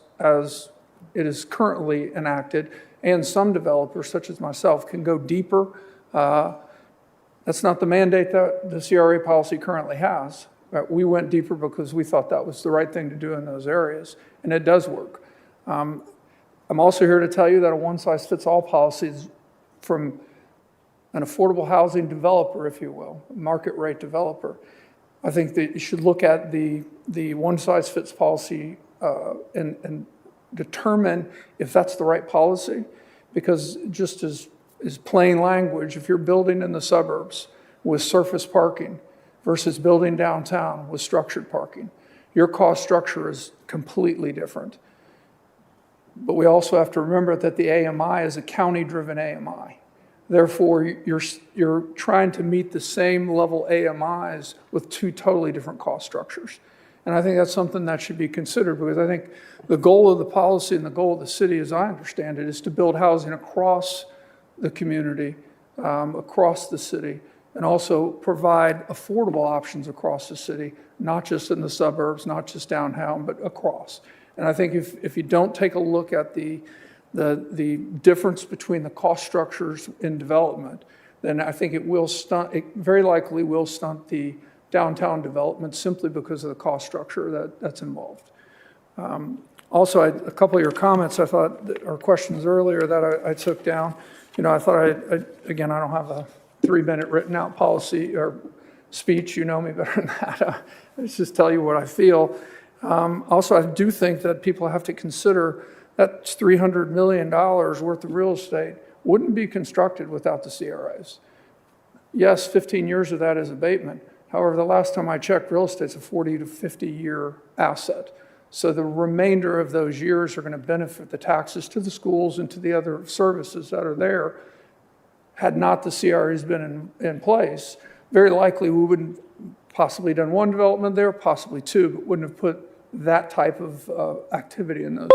it is currently enacted, and some developers, such as myself, can go deeper. That's not the mandate that the CRA policy currently has. We went deeper because we thought that was the right thing to do in those areas, and it does work. I'm also here to tell you that a one-size-fits-all policy is from an affordable housing developer, if you will, market rate developer. I think that you should look at the one-size-fits policy and determine if that's the right policy, because just as plain language, if you're building in the suburbs with surface parking versus building downtown with structured parking, your cost structure is completely different. But we also have to remember that the AMI is a county-driven AMI. Therefore, you're trying to meet the same level AMIs with two totally different cost structures. And I think that's something that should be considered, because I think the goal of the policy and the goal of the city, as I understand it, is to build housing across the community, across the city, and also provide affordable options across the city, not just in the suburbs, not just downtown, but across. And I think if you don't take a look at the difference between the cost structures in development, then I think it very likely will stunt the downtown development simply because of the cost structure that's involved. Also, a couple of your comments I thought, or questions earlier that I took down, I thought again, I don't have a 3-minute written out policy or speech, you know me better than that. Let's just tell you what I feel. Also, I do think that people have to consider that $300 million worth of real estate wouldn't be constructed without the CRAs. Yes, 15 years of that is abatement. However, the last time I checked, real estate's a 40 to 50-year asset. So the remainder of those years are going to benefit the taxes to the schools and to the other services that are there. Had not the CRAs been in place, very likely we wouldn't possibly done one development there, possibly two, but wouldn't have put that type of activity in those.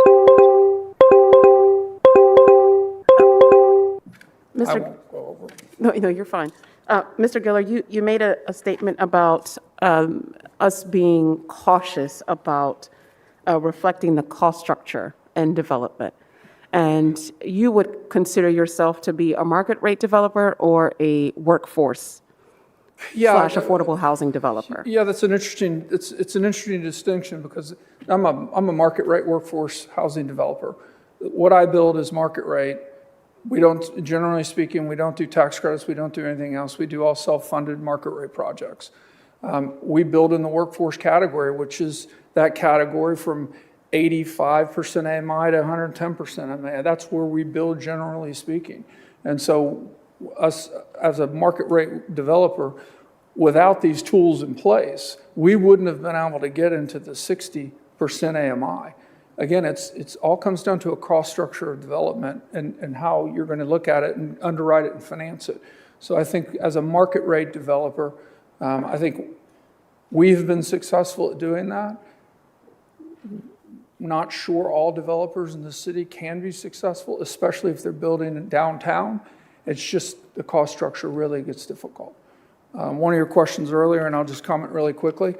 I won't go over.
No, you're fine. Mr. Giller, you made a statement about us being cautious about reflecting the cost structure and development. And you would consider yourself to be a market rate developer or a workforce slash affordable housing developer?
Yeah, that's an interesting. It's an interesting distinction, because I'm a market rate workforce housing developer. What I build is market rate. We don't, generally speaking, we don't do tax credits. We don't do anything else. We do all self-funded market rate projects. We build in the workforce category, which is that category from 85% AMI to 110% AMI. That's where we build, generally speaking. And so us as a market rate developer, without these tools in place, we wouldn't have been able to get into the 60% AMI. again, it's all comes down to a cost structure of development and how you're going to look at it and underwrite it and finance it. So I think as a market rate developer, I think we've been successful at doing that. Not sure all developers in the city can be successful, especially if they're building in downtown. It's just the cost structure really gets difficult. One of your questions earlier, and I'll just comment really quickly,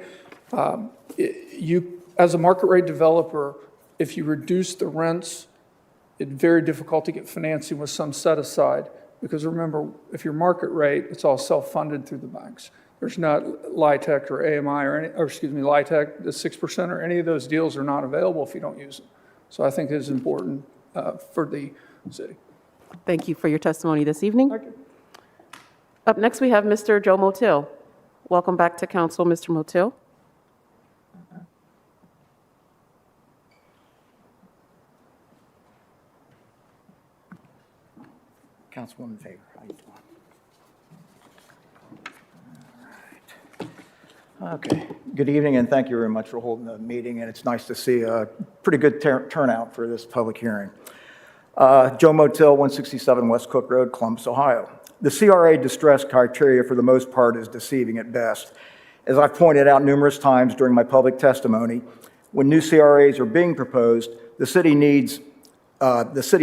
you, as a market rate developer, if you reduce the rents, it's very difficult to get financing with some set aside. Because remember, if you're market rate, it's all self-funded through the banks. There's not LIHTC or AMI LIHTC, the 6% or any of those deals are not available if you don't use them. So I think it's important for the city.
Thank you for your testimony this evening.
Thank you.
Up next, we have Mr. Joe Motil. Welcome back to council, Mr. Motil.
Councilwoman Favor, how you doing? All right. Okay. Good evening, and thank you very much for holding the meeting. And it's nice to see a pretty good turnout for this public hearing. Joe Motil, 167 West Cook Road, Columbus, Ohio. The CRA distress criteria, for the most part, is deceiving at best. As I've pointed out numerous times during my public testimony, when new CRAs are being proposed, the city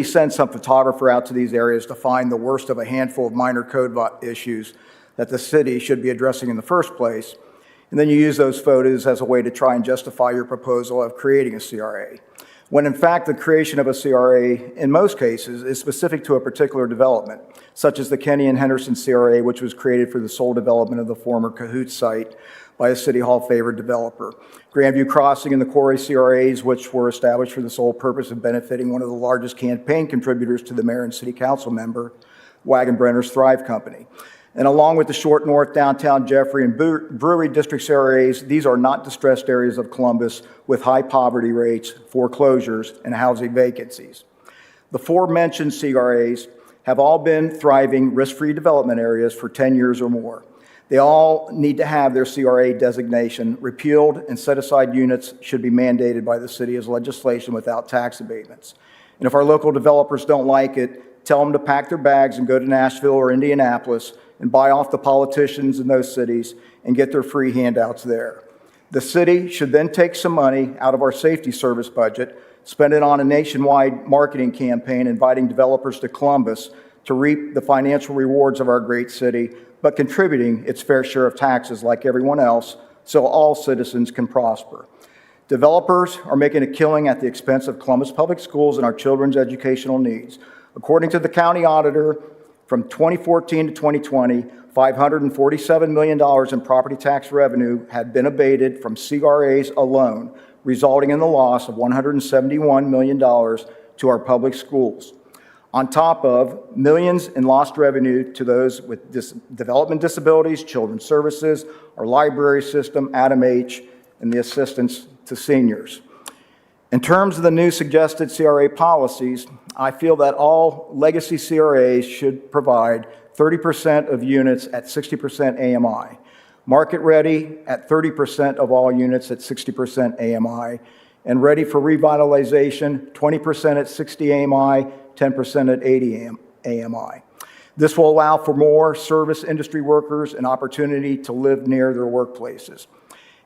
sends some photographer out to these areas to find the worst of a handful of minor code issues that the city should be addressing in the first place. And then you use those photos as a way to try and justify your proposal of creating a CRA. When in fact, the creation of a CRA, in most cases, is specific to a particular development, such as the Kenny and Henderson CRA, which was created for the sole development of the former Cahoots site by a City Hall favored developer. Grandview Crossing and the Quarry CRAs, which were established for the sole purpose of benefiting one of the largest campaign contributors to the mayor and city council member, Wagenbrenner's Thrive Company. And along with the Short North, Downtown Jeffrey, and Brewery District CRAs, these are not distressed areas of Columbus with high poverty rates, foreclosures, and housing vacancies. The aforementioned CRAs have all been thriving risk-free development areas for 10 years or more. They all need to have their CRA designation repealed, and set-aside units should be mandated by the city as legislation without tax abatements. And if our local developers don't like it, tell them to pack their bags and go to Nashville or Indianapolis and buy off the politicians in those cities and get their free handouts there. The city should then take some money out of our safety service budget, spend it on a nationwide marketing campaign inviting developers to Columbus to reap the financial rewards of our great city, but contributing its fair share of taxes like everyone else so all citizens can prosper. Developers are making a killing at the expense of Columbus Public Schools and our children's educational needs. According to the county auditor, from 2014 to 2020, $547 million in property tax revenue had been abated from CRAs alone, resulting in the loss of $171 million to our public schools, on top of millions in lost revenue to those with development disabilities, children's services, our library system, Adam H., and the assistance to seniors. In terms of the new suggested CRA policies, I feel that all legacy CRAs should provide 30% of units at 60% AMI, market ready at 30% of all units at 60% AMI, and ready for revitalization, 20% at 60 AMI, 10% at 80 AMI. This will allow for more service industry workers an opportunity to live near their workplaces.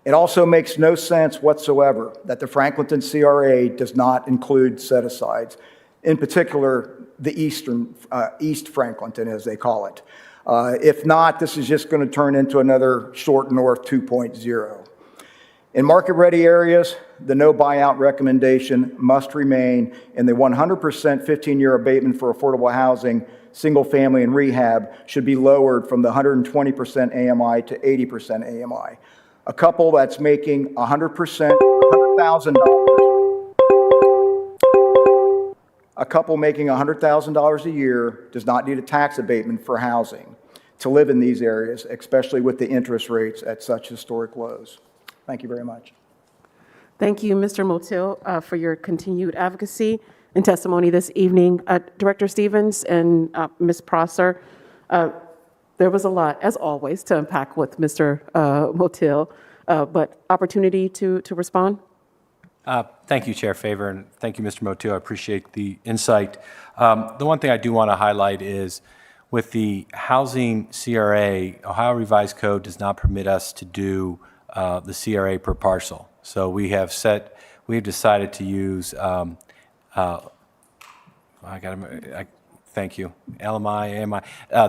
It also makes no sense whatsoever that the Franklinton CRA does not include set-asides, in particular the East Franklinton, as they call it. If not, this is just going to turn into another Short North 2.0. In market-ready areas, the no buyout recommendation must remain, and the 100% 15-year abatement for affordable housing, single family, and rehab should be lowered from the 120% AMI to 80% AMI. A couple that's making $100,000, a couple making $100,000 a year does not need a tax abatement for housing to live in these areas, especially with the interest rates at such historic lows. Thank you very much.
Thank you, Mr. Motil, for your continued advocacy and testimony this evening. Director Stevens and Ms. Prosser, there was a lot, as always, to unpack with Mr. Motil, but opportunity to respond?
Thank you, Chair Favor, and thank you, Mr. Motil. I appreciate the insight. The one thing I do want to highlight is with the housing CRA, Ohio Revised Code does not permit us to do the CRA per parcel. So we've decided to use, thank you, LMI, AMI,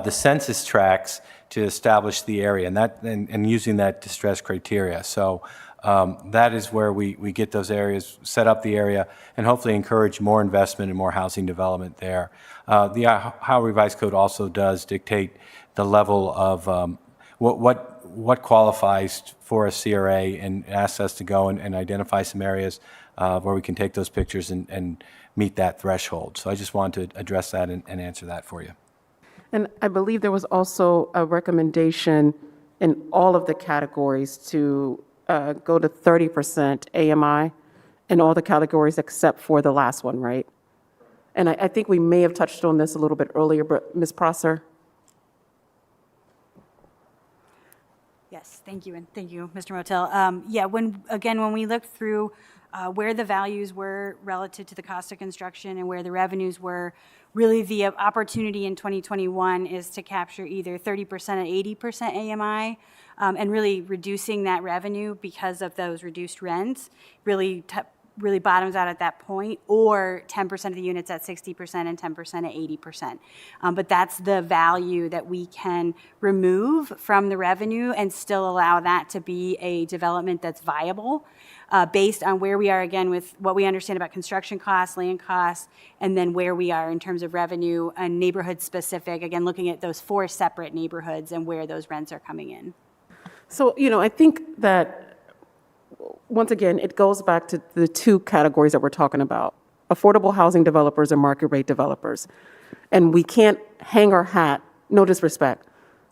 the census tracts to establish the area and using that distress criteria. So that is where we get those areas, set up the area, and hopefully encourage more investment and more housing development there. The Ohio Revised Code also does dictate the level of what qualifies for a CRA and asks us to go and identify some areas where we can take those pictures and meet that threshold. So I just wanted to address that and answer that for you.
And I believe there was also a recommendation in all of the categories to go to 30% AMI in all the categories except for the last one, right? And I think we may have touched on this a little bit earlier, but Ms. Prosser?
Yes, thank you, and thank you, Mr. Motil. Yeah, when we looked through where the values were relative to the cost of construction and where the revenues were, really the opportunity in 2021 is to capture either 30% or 80% AMI, and really reducing that revenue because of those reduced rents really bottoms out at that point, or 10% of the units at 60% and 10% at 80%. But that's the value that we can remove from the revenue and still allow that to be a development that's viable based on where we are, again, with what we understand about construction costs, land costs, and then where we are in terms of revenue and neighborhood specific, again, looking at those 4 separate neighborhoods and where those rents are coming in.
So, I think that once again, it goes back to the 2 categories that we're talking about, affordable housing developers and market rate developers. And we can't hang our hat, no disrespect,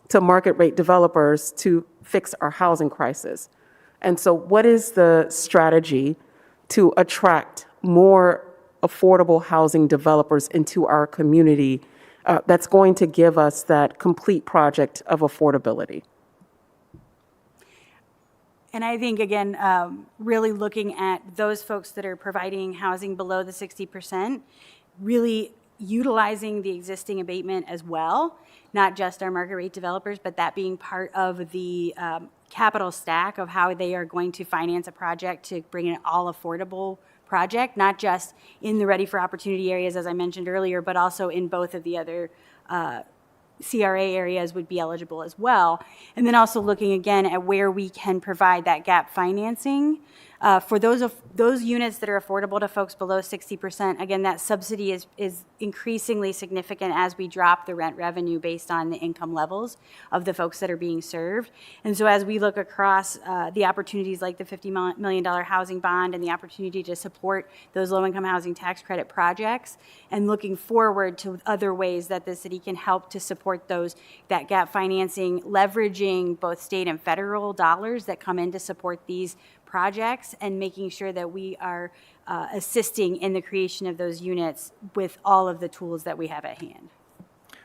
to market rate developers to fix our housing crisis. And so what is the strategy to attract more affordable housing developers into our community that's going to give us that complete project of affordability?
And I think, again, really looking at those folks that are providing housing below the 60%, really utilizing the existing abatement as well, not just our market rate developers, but that being part of the capital stack of how they are going to finance a project to bring an all affordable project, not just in the ready for opportunity areas, as I mentioned earlier, but also in both of the other CRA areas would be eligible as well. And then also looking again at where we can provide that gap financing for those units that are affordable to folks below 60%. Again, that subsidy is increasingly significant as we drop the rent revenue based on the income levels of the folks that are being served. And so as we look across the opportunities like the $50 million housing bond and the opportunity to support those low-income housing tax credit projects, and looking forward to other ways that the city can help to support that gap financing, leveraging both state and federal dollars that come in to support these projects, and making sure that we are assisting in the creation of those units with all of the tools that we have at hand.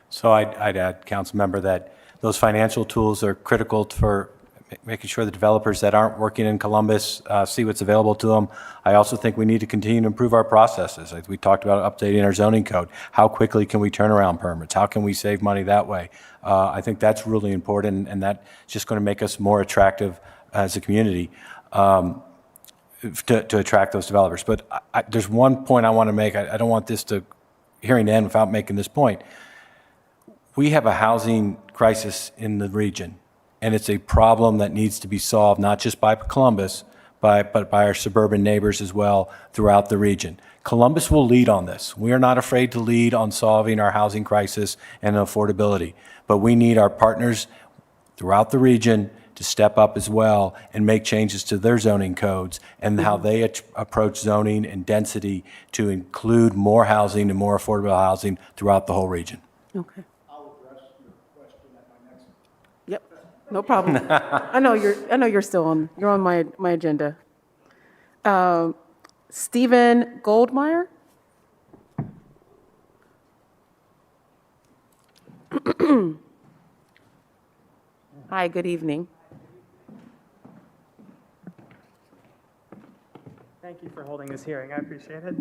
So I'd add, Council Member, that those financial tools are critical for making sure the developers that aren't working in Columbus see what's available to them. I also think we need to continue to improve our processes. Like we talked about updating our zoning code. How quickly can we turn around permits? How can we save money that way? I think that's really important, and that's just going to make us more attractive as a community to attract those developers. But there's one point I want to make. I don't want this hearing to end without making this point. We have a housing crisis in the region, and it's a problem that needs to be solved not just by Columbus, but by our suburban neighbors as well throughout the region. Columbus will lead on this. We are not afraid to lead on solving our housing crisis and affordability, but we need our partners throughout the region to step up as well and make changes to their zoning codes and how they approach zoning and density to include more housing and more affordable housing throughout the whole region.
Okay. I'll address your question at my next. Yep, no problem. I know you're still on. You're on my agenda. Stephen Goldmeyer. Hi, good evening.
Thank you for holding this hearing. I appreciate it.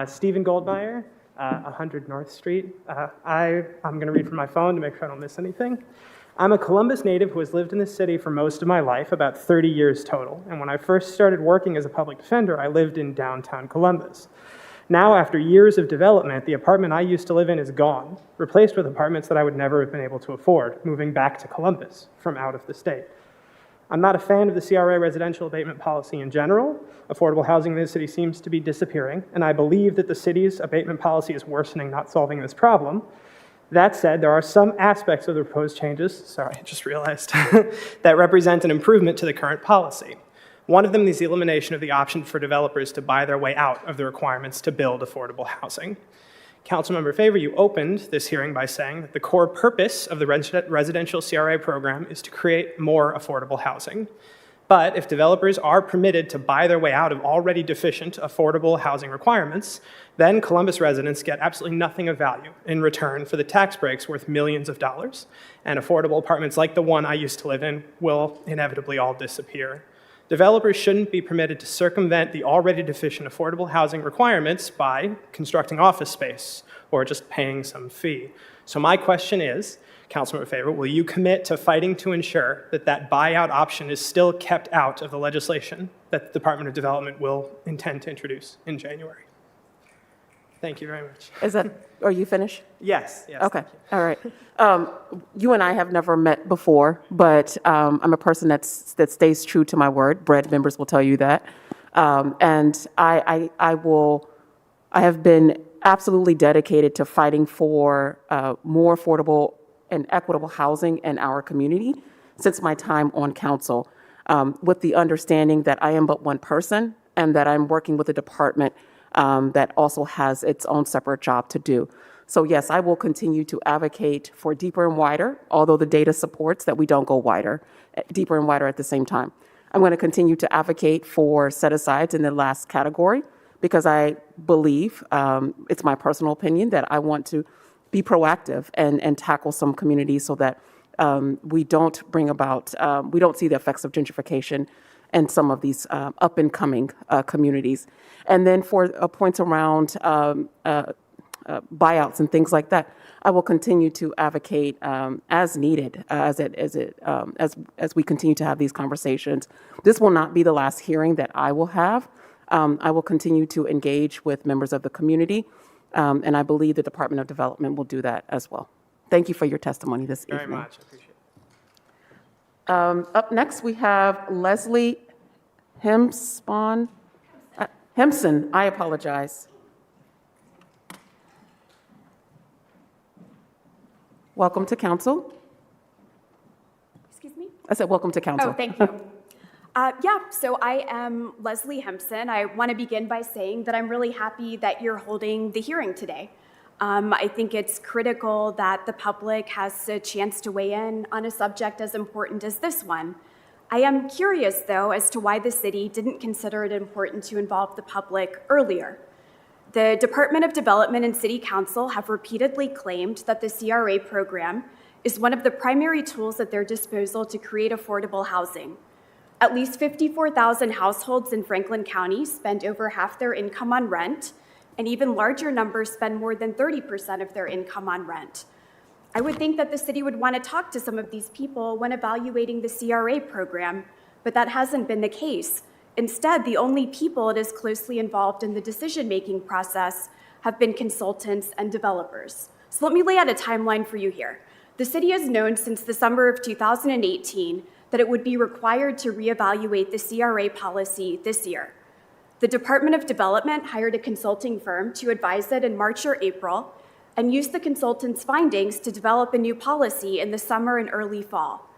Stephen Goldmeyer, 100 North Street. I'm going to read from my phone to make sure I don't miss anything. I'm a Columbus native who has lived in the city for most of my life, about 30 years total. And when I first started working as a public defender, I lived in downtown Columbus. Now, after years of development, the apartment I used to live in is gone, replaced with apartments that I would never have been able to afford, moving back to Columbus from out of the state. I'm not a fan of the CRA residential abatement policy in general. Affordable housing in this city seems to be disappearing, and I believe that the city's abatement policy is worsening, not solving this problem. That said, there are some aspects of the proposed changes, sorry, I just realized, that represent an improvement to the current policy. One of them is the elimination of the option for developers to buy their way out of the requirements to build affordable housing. Councilmember Favor, you opened this hearing by saying that the core purpose of the residential CRA program is to create more affordable housing. But if developers are permitted to buy their way out of already deficient affordable housing requirements, then Columbus residents get absolutely nothing of value in return for the tax breaks worth millions of dollars, and affordable apartments like the one I used to live in will inevitably all disappear. Developers shouldn't be permitted to circumvent the already deficient affordable housing requirements by constructing office space or just paying some fee. So my question is, Councilmember Favor, will you commit to fighting to ensure that that buyout option is still kept out of the legislation that the Department of Development will intend to introduce in January? Thank you very much.
Are you finished?
Yes.
Okay, all right. You and I have never met before, but I'm a person that stays true to my word. Bread members will tell you that. And I have been absolutely dedicated to fighting for more affordable and equitable housing in our community since my time on council, with the understanding that I am but one person and that I'm working with a department that also has its own separate job to do. So yes, I will continue to advocate for deeper and wider, although the data supports that we don't go deeper and wider at the same time. I'm going to continue to advocate for set-asides in the last category because I believe, it's my personal opinion, that I want to be proactive and tackle some communities so that we don't bring about, we don't see the effects of gentrification and some of these up-and-coming communities. And then for points around buyouts and things like that, I will continue to advocate as needed as we continue to have these conversations. This will not be the last hearing that I will have. I will continue to engage with members of the community, and I believe the Department of Development will do that as well. Thank you for your testimony this evening.
Very much. I appreciate it.
Up next, we have Leslie Hempson. I apologize. Welcome to council.
Excuse me?
I said welcome to council.
Oh, thank you. So I am Leslie Hempson. I want to begin by saying that I'm really happy that you're holding the hearing today. I think it's critical that the public has a chance to weigh in on a subject as important as this one. I am curious, though, as to why the city didn't consider it important to involve the public earlier. The Department of Development and City Council have repeatedly claimed that the CRA program is one of the primary tools at their disposal to create affordable housing. At least 54,000 households in Franklin County spend over half their income on rent, and even larger numbers spend more than 30% of their income on rent. I would think that the city would want to talk to some of these people when evaluating the CRA program, but that hasn't been the case. Instead, the only people it is closely involved in the decision-making process have been consultants and developers. So let me lay out a timeline for you here. The city has known since the summer of 2018 that it would be required to reevaluate the CRA policy this year. The Department of Development hired a consulting firm to advise it in March or April and used the consultant's findings to develop a new policy in the summer and early fall.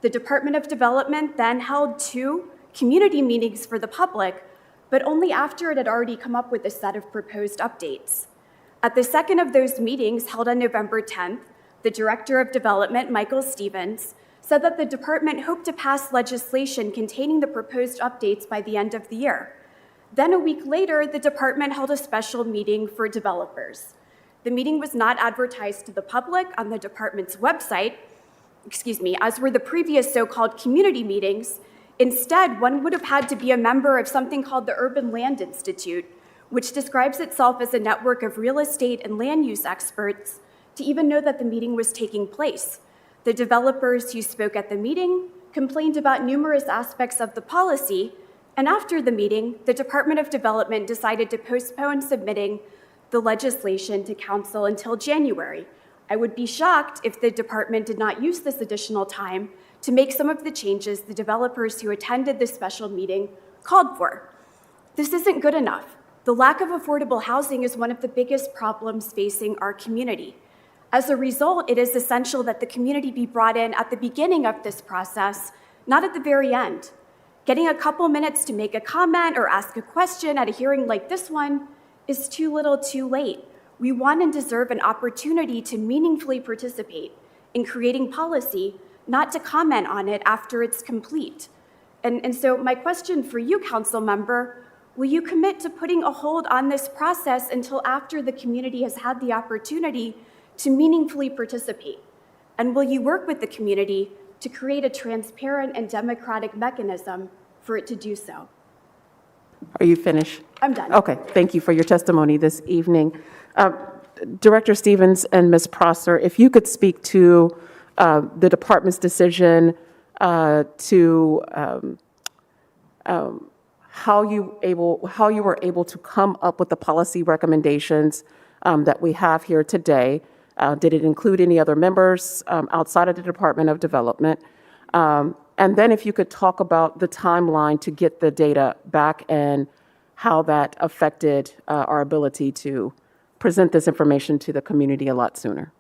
The Department of Development then held 2 community meetings for the public, but only after it had already come up with a set of proposed updates. At the second of those meetings, held on November 10th, the Director of Development, Michael Stevens, said that the department hoped to pass legislation containing the proposed updates by the end of the year. Then a week later, the department held a special meeting for developers. The meeting was not advertised to the public on the department's website, as were the previous so-called community meetings, Instead, one would have had to be a member of something called the Urban Land Institute, which describes itself as a network of real estate and land use experts, to even know that the meeting was taking place. The developers who spoke at the meeting complained about numerous aspects of the policy, and after the meeting, the Department of Development decided to postpone submitting the legislation to council until January. I would be shocked if the department did not use this additional time to make some of the changes the developers who attended this special meeting called for. This isn't good enough. The lack of affordable housing is one of the biggest problems facing our community. As a result, it is essential that the community be brought in at the beginning of this process, not at the very end. Getting a couple minutes to make a comment or ask a question at a hearing like this one is too little too late. We want and deserve an opportunity to meaningfully participate in creating policy, not to comment on it after it's complete. And so my question for you, council member, will you commit to putting a hold on this process until after the community has had the opportunity to meaningfully participate? And will you work with the community to create a transparent and democratic mechanism for it to do so?
Are you finished?
I'm done.
Okay, thank you for your testimony this evening. Director Stevens and Ms. Prosser, if you could speak to the department's decision to how you were able to come up with the policy recommendations that we have here today. Did it include any other members outside of the Department of Development? And then if you could talk about the timeline to get the data back and how that affected our ability to present this information to the community a lot sooner.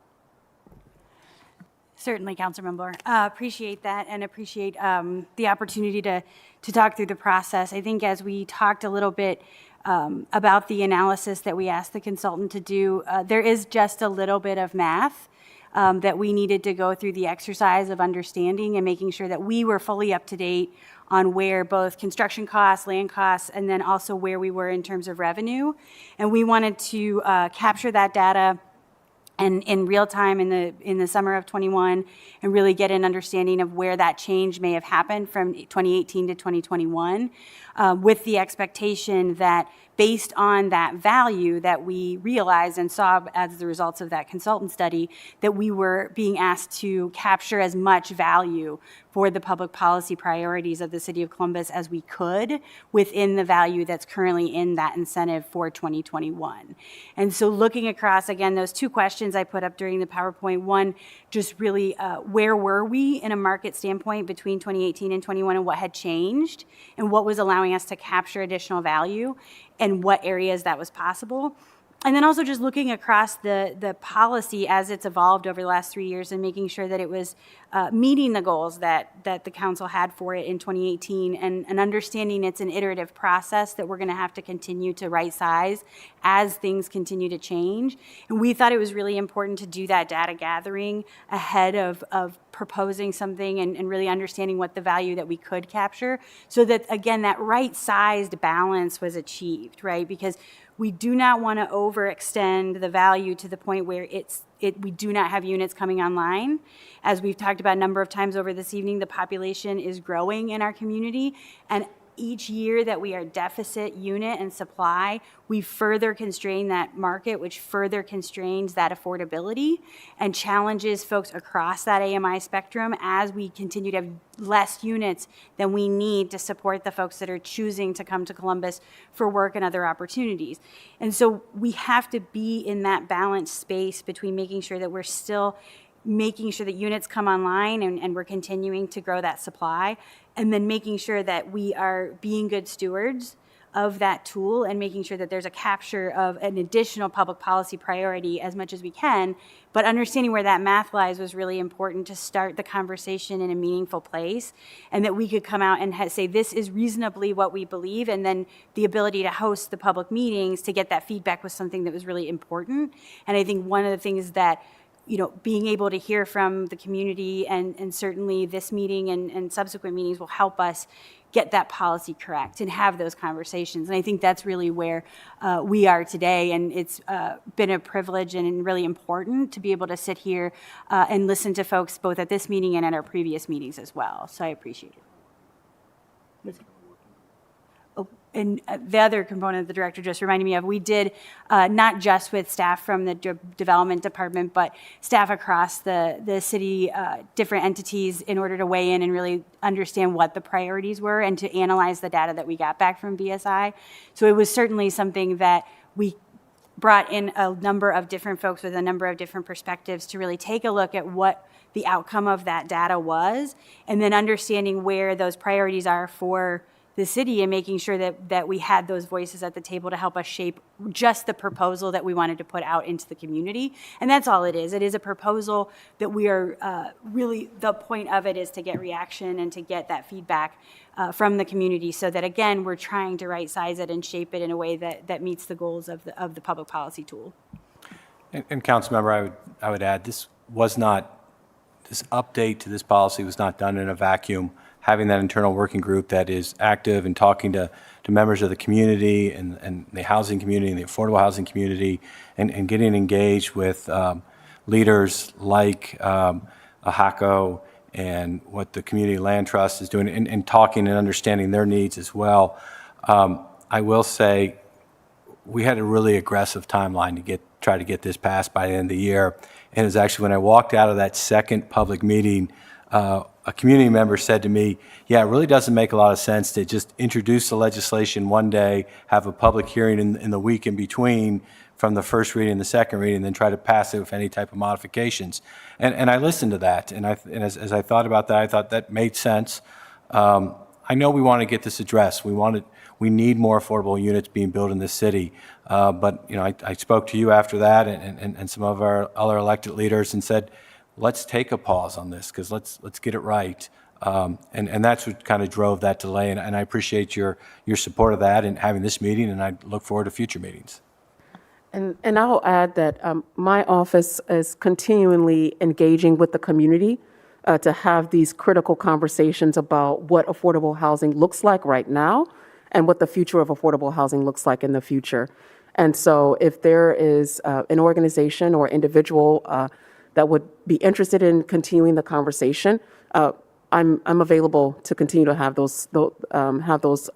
Certainly, Councilmember. Appreciate that and appreciate the opportunity to talk through the process. I think as we talked a little bit about the analysis that we asked the consultant to do, there is just a little bit of math that we needed to go through the exercise of understanding and making sure that we were fully up to date on where both construction costs, land costs, and then also where we were in terms of revenue. And we wanted to capture that data and in real time in the summer of 21 and really get an understanding of where that change may have happened from 2018 to 2021 with the expectation that based on that value that we realized and saw as the results of that consultant study, that we were being asked to capture as much value for the public policy priorities of the City of Columbus as we could within the value that's currently in that incentive for 2021. And so looking across, again, those two questions I put up during the PowerPoint, one, just really where were we in a market standpoint between 2018 and 21 and what had changed and what was allowing us to capture additional value and what areas that was possible. And then also just looking across the policy as it's evolved over the last 3 years and making sure that it was meeting the goals that the council had for it in 2018 and understanding it's an iterative process that we're going to have to continue to right size as things continue to change. And we thought it was really important to do that data gathering ahead of proposing something and really understanding what the value that we could capture so that, again, that right-sized balance was achieved, right? Because we do not want to overextend the value to the point where we do not have units coming online. As we've talked about a number of times over this evening, the population is growing in our community, and each year that we are deficit unit and supply, we further constrain that market, which further constrains that affordability and challenges folks across that AMI spectrum as we continue to have less units than we need to support the folks that are choosing to come to Columbus for work and other opportunities. And so we have to be in that balanced space between making sure that we're still making sure that units come online and we're continuing to grow that supply, and then making sure that we are being good stewards of that tool and making sure that there's a capture of an additional public policy priority as much as we can. But understanding where that math lies was really important to start the conversation in a meaningful place, and that we could come out and say, this is reasonably what we believe, and then the ability to host the public meetings to get that feedback was something that was really important. And I think one of the things that being able to hear from the community and certainly this meeting and subsequent meetings will help us get that policy correct and have those conversations. And I think that's really where we are today. And it's been a privilege and really important to be able to sit here and listen to folks both at this meeting and at our previous meetings as well. So I appreciate it. And the other component the director just reminded me of, we did, not just with staff from the development department, but staff across the city, different entities, in order to weigh in and really understand what the priorities were and to analyze the data that we got back from BSI. So it was certainly something that we brought in a number of different folks with a number of different perspectives to really take a look at what the outcome of that data was, and then understanding where those priorities are for the city and making sure that we had those voices at the table to help us shape just the proposal that we wanted to put out into the community. And that's all it is. It is a proposal that we are really, the point of it is to get reaction and to get that feedback from the community, so that, again, we're trying to right size it and shape it in a way that meets the goals of the public policy tool.
And Councilmember, I would add, this update to this policy was not done in a vacuum. Having that internal working group that is active and talking to members of the community and the housing community and the affordable housing community, and getting engaged with leaders like AHACO and what the Community Land Trust is doing, and talking and understanding their needs as well. I will say we had a really aggressive timeline to try to get this passed by the end of the year. And it was actually when I walked out of that second public meeting, a community member said to me, yeah, it really doesn't make a lot of sense to just introduce the legislation one day, have a public hearing in the week in between from the first reading and the second reading, and then try to pass it with any type of modifications. And I listened to that, and as I thought about that, I thought that made sense. I know we want to get this addressed. We need more affordable units being built in this city. But I spoke to you after that and some of our other elected leaders and said, let's take a pause on this, because let's get it right. And that's what kind of drove that delay. And I appreciate your support of that and having this meeting, and I look forward to future meetings.
And I'll add that my office is continually engaging with the community to have these critical conversations about what affordable housing looks like right now and what the future of affordable housing looks like in the future. And so if there is an organization or individual that would be interested in continuing the conversation, I'm available to continue to have those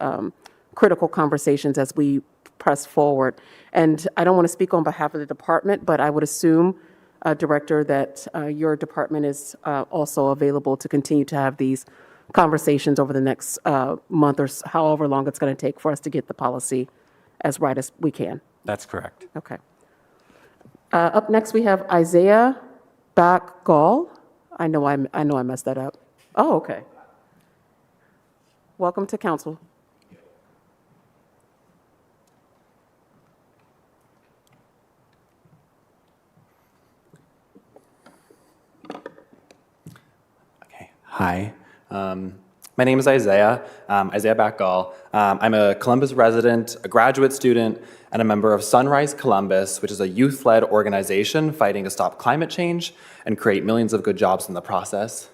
critical conversations as we press forward. And I don't want to speak on behalf of the department, but I would assume, Director, that your department is also available to continue to have these conversations over the next month or however long it's going to take for us to get the policy as right as we can.
That's correct.
Okay. Up next, we have Isaiah Beckhaul. I know I messed that up. Oh, okay. Welcome to council.
Okay. Hi. My name is Isaiah Beckhaul. I'm a Columbus resident, a graduate student, and a member of Sunrise Columbus, which is a youth-led organization fighting to stop climate change and create millions of good jobs in the process.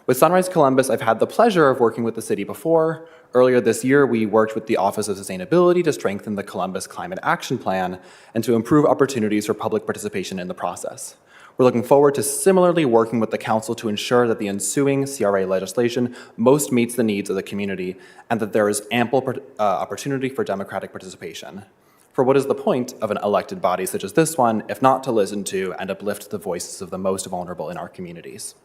With Sunrise Columbus, I've had the pleasure of working with the city before. Earlier this year, we worked with the Office of Sustainability to strengthen the Columbus Climate Action Plan and to improve opportunities for public participation in the process. We're looking forward to similarly working with the council to ensure that the ensuing CRA legislation most meets the needs of the community and that there is ample opportunity for democratic participation. For what is the point of an elected body such as this one, if not to listen to and uplift the voices of the most vulnerable in our communities?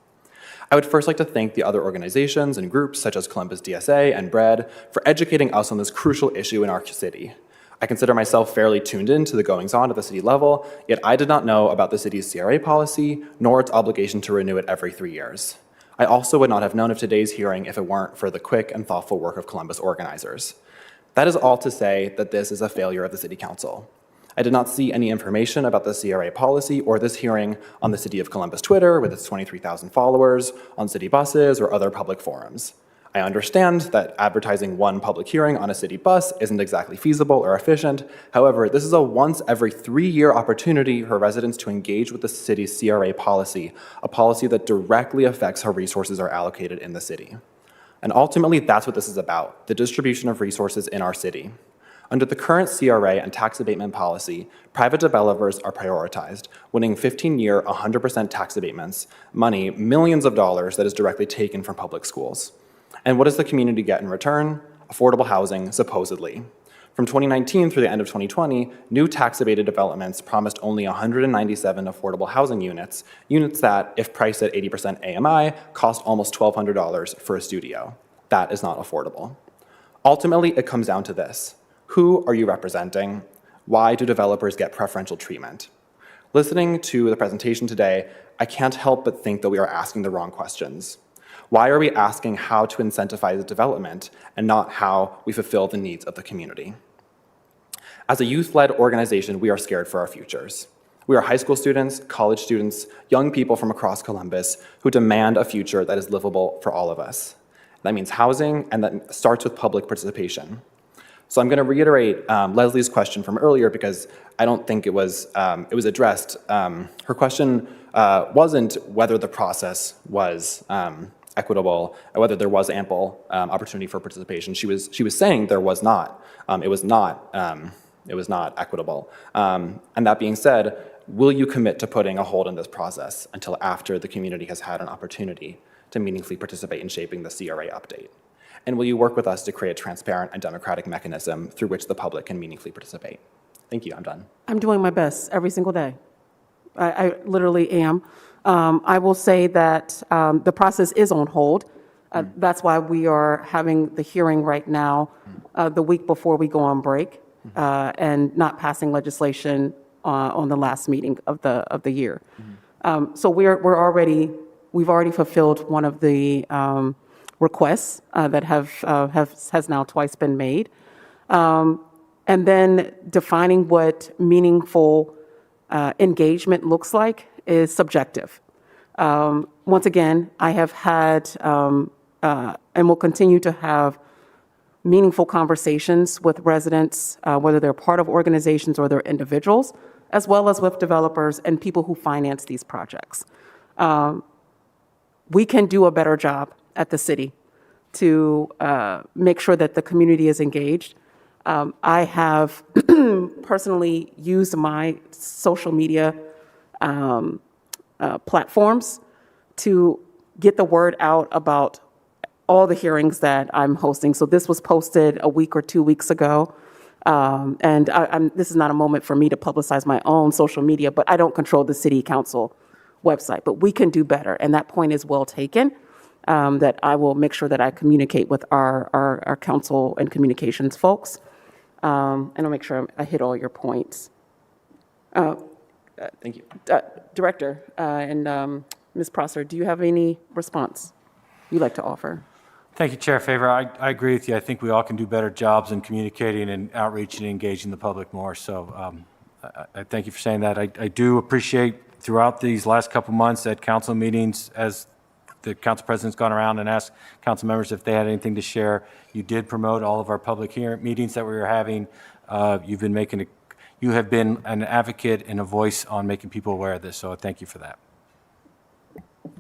I would first like to thank the other organizations and groups such as Columbus DSA and BRED for educating us on this crucial issue in our city. I consider myself fairly tuned in to the goings-on at the city level, yet I did not know about the city's CRA policy, nor its obligation to renew it every 3 years. I also would not have known of today's hearing if it weren't for the quick and thoughtful work of Columbus organizers. That is all to say that this is a failure of the City Council. I did not see any information about the CRA policy or this hearing on the City of Columbus Twitter with its 23,000 followers, on city buses, or other public forums. I understand that advertising one public hearing on a city bus isn't exactly feasible or efficient. However, this is a once every 3-year opportunity for residents to engage with the city's CRA policy, a policy that directly affects how resources are allocated in the city. And ultimately, that's what this is about, the distribution of resources in our city. Under the current CRA and tax abatement policy, private developers are prioritized, winning 15-year, 100% tax abatements, money, millions of dollars that is directly taken from public schools. And what does the community get in return? A affordable housing, supposedly. From 2019 through the end of 2020, new tax-abated developments promised only 197 affordable housing units, units that, if priced at 80% AMI, cost almost $1,200 for a studio. That is not affordable. Ultimately, it comes down to this. Who are you representing? Why do developers get preferential treatment? Listening to the presentation today, I can't help but think that we are asking the wrong questions. Why are we asking how to incentivize development and not how we fulfill the needs of the community? As a youth-led organization, we are scared for our futures. We are high school students, college students, young people from across Columbus who demand a future that is livable for all of us. That means housing, and that starts with public participation. So I'm going to reiterate Leslie's question from earlier because I don't think it was addressed. Her question wasn't whether the process was equitable, or whether there was ample opportunity for participation. She was saying there was not. It was not equitable. And that being said, will you commit to putting a hold on this process until after the community has had an opportunity to meaningfully participate in shaping the CRA update? And will you work with us to create a transparent and democratic mechanism through which the public can meaningfully participate? Thank you, I'm done.
I'm doing my best every single day. I literally am. I will say that the process is on hold. That's why we are having the hearing right now, the week before we go on break, and not passing legislation on the last meeting of the year. So we've already fulfilled one of the requests that has now twice been made. And then defining what meaningful engagement looks like is subjective. Once again, I have had and will continue to have meaningful conversations with residents, whether they're part of organizations or they're individuals, as well as with developers and people who finance these projects. We can do a better job at the city to make sure that the community is engaged. I have personally used my social media platforms to get the word out about all the hearings that I'm hosting. So this was posted a week or 2 weeks ago. And this is not a moment for me to publicize my own social media, but I don't control the city council website. But we can do better. And that point is well taken, that I will make sure that I communicate with our council and communications folks. And I'll make sure I hit all your points.
Thank you.
Director and Ms. Prosser, do you have any response you'd like to offer?
Thank you, Chair Favor. I agree with you. I think we all can do better jobs in communicating and outreach and engaging the public more. So I thank you for saying that. I do appreciate throughout these last couple months at council meetings, as the council president's gone around and asked council members if they had anything to share. You did promote all of our public hearing meetings that we were having. You have been an advocate and a voice on making people aware of this. So thank you for that.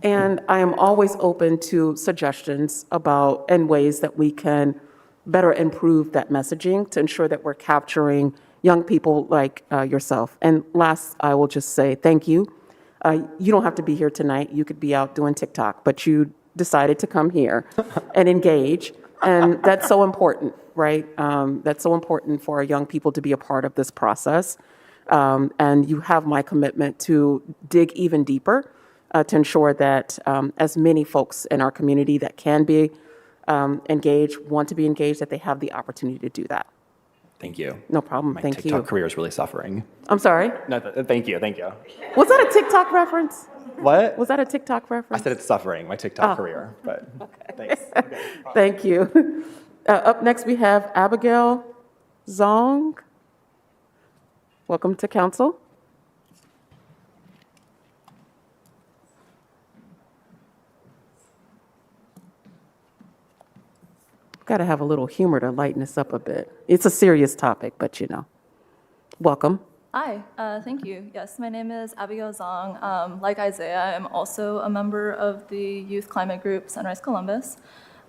And I am always open to suggestions about and ways that we can better improve that messaging to ensure that we're capturing young people like yourself. And last, I will just say thank you. You don't have to be here tonight. You could be out doing TikTok, but you decided to come here and engage. And that's so important, right? That's so important for our young people to be a part of this process. And you have my commitment to dig even deeper to ensure that as many folks in our community that can be engaged, want to be engaged, that they have the opportunity to do that.
Thank you.
No problem. Thank you.
My TikTok career is really suffering.
I'm sorry?
No, thank you.
Was that a TikTok reference?
What?
Was that a TikTok
I
reference?
said it's suffering, my TikTok career, but thanks. Okay.
Thank you. Up next, we have Abigail Zong. Welcome to council. Got to have a little humor to lighten this up a bit. It's a serious topic, but you know. Welcome.
Hi, thank you. Yes, my name is Abigail Zong. Like Isaiah, I'm also a member of the youth climate group Sunrise Columbus.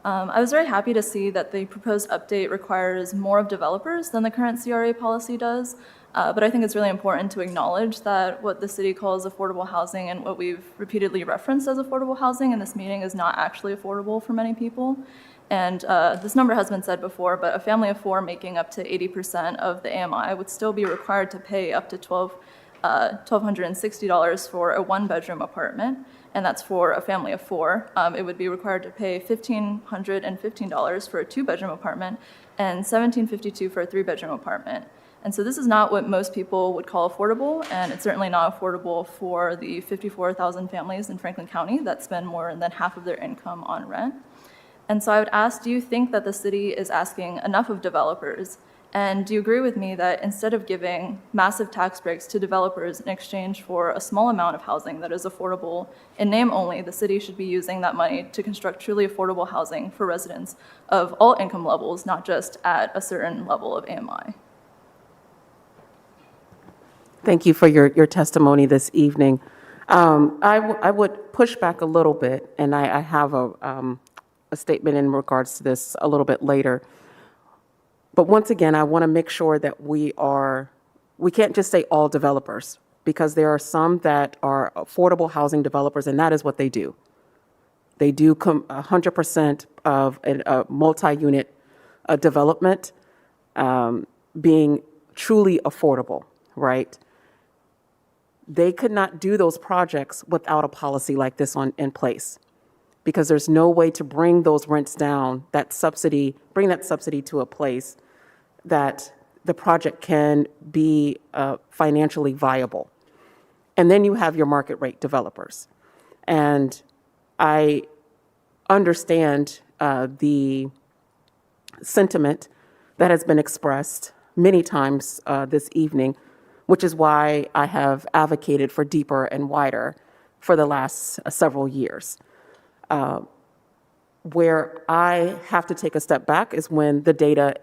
I was very happy to see that the proposed update requires more of developers than the current CRA policy does, but I think it's really important to acknowledge that what the city calls affordable housing and what we've repeatedly referenced as affordable housing in this meeting is not actually affordable for many people. And this number has been said before, but a family of four making up to 80% of the AMI would still be required to pay up to $1,260 for a one-bedroom apartment, and that's for a family of four. It would be required to pay $1,515 for a two-bedroom apartment and $1,752 for a three-bedroom apartment. And so this is not what most people would call affordable, and it's certainly not affordable for the 54,000 families in Franklin County that spend more than half of their income on rent. And so I would ask, do you think that the city is asking enough of developers? And do you agree with me that instead of giving massive tax breaks to developers in exchange for a small amount of housing that is affordable in name only, the city should be using that money to construct truly affordable housing for residents of all income levels, not just at a certain level of AMI?
Thank you for your testimony this evening. I would push back a little bit, and I have a statement in regards to this a little bit later. But once again, I want to make sure that we can't just say all developers, because there are some that are affordable housing developers, and that is what they do. They do 100% of a multi-unit development being truly affordable, right? They could not do those projects without a policy like this in place, because there's no way to bring those rents down, bring that subsidy to a place that the project can be financially viable. And then you have your market rate developers. And I understand the sentiment that has been expressed many times this evening, which is why I have advocated for deeper and wider for the last several years. Where I have to take a step back is when the data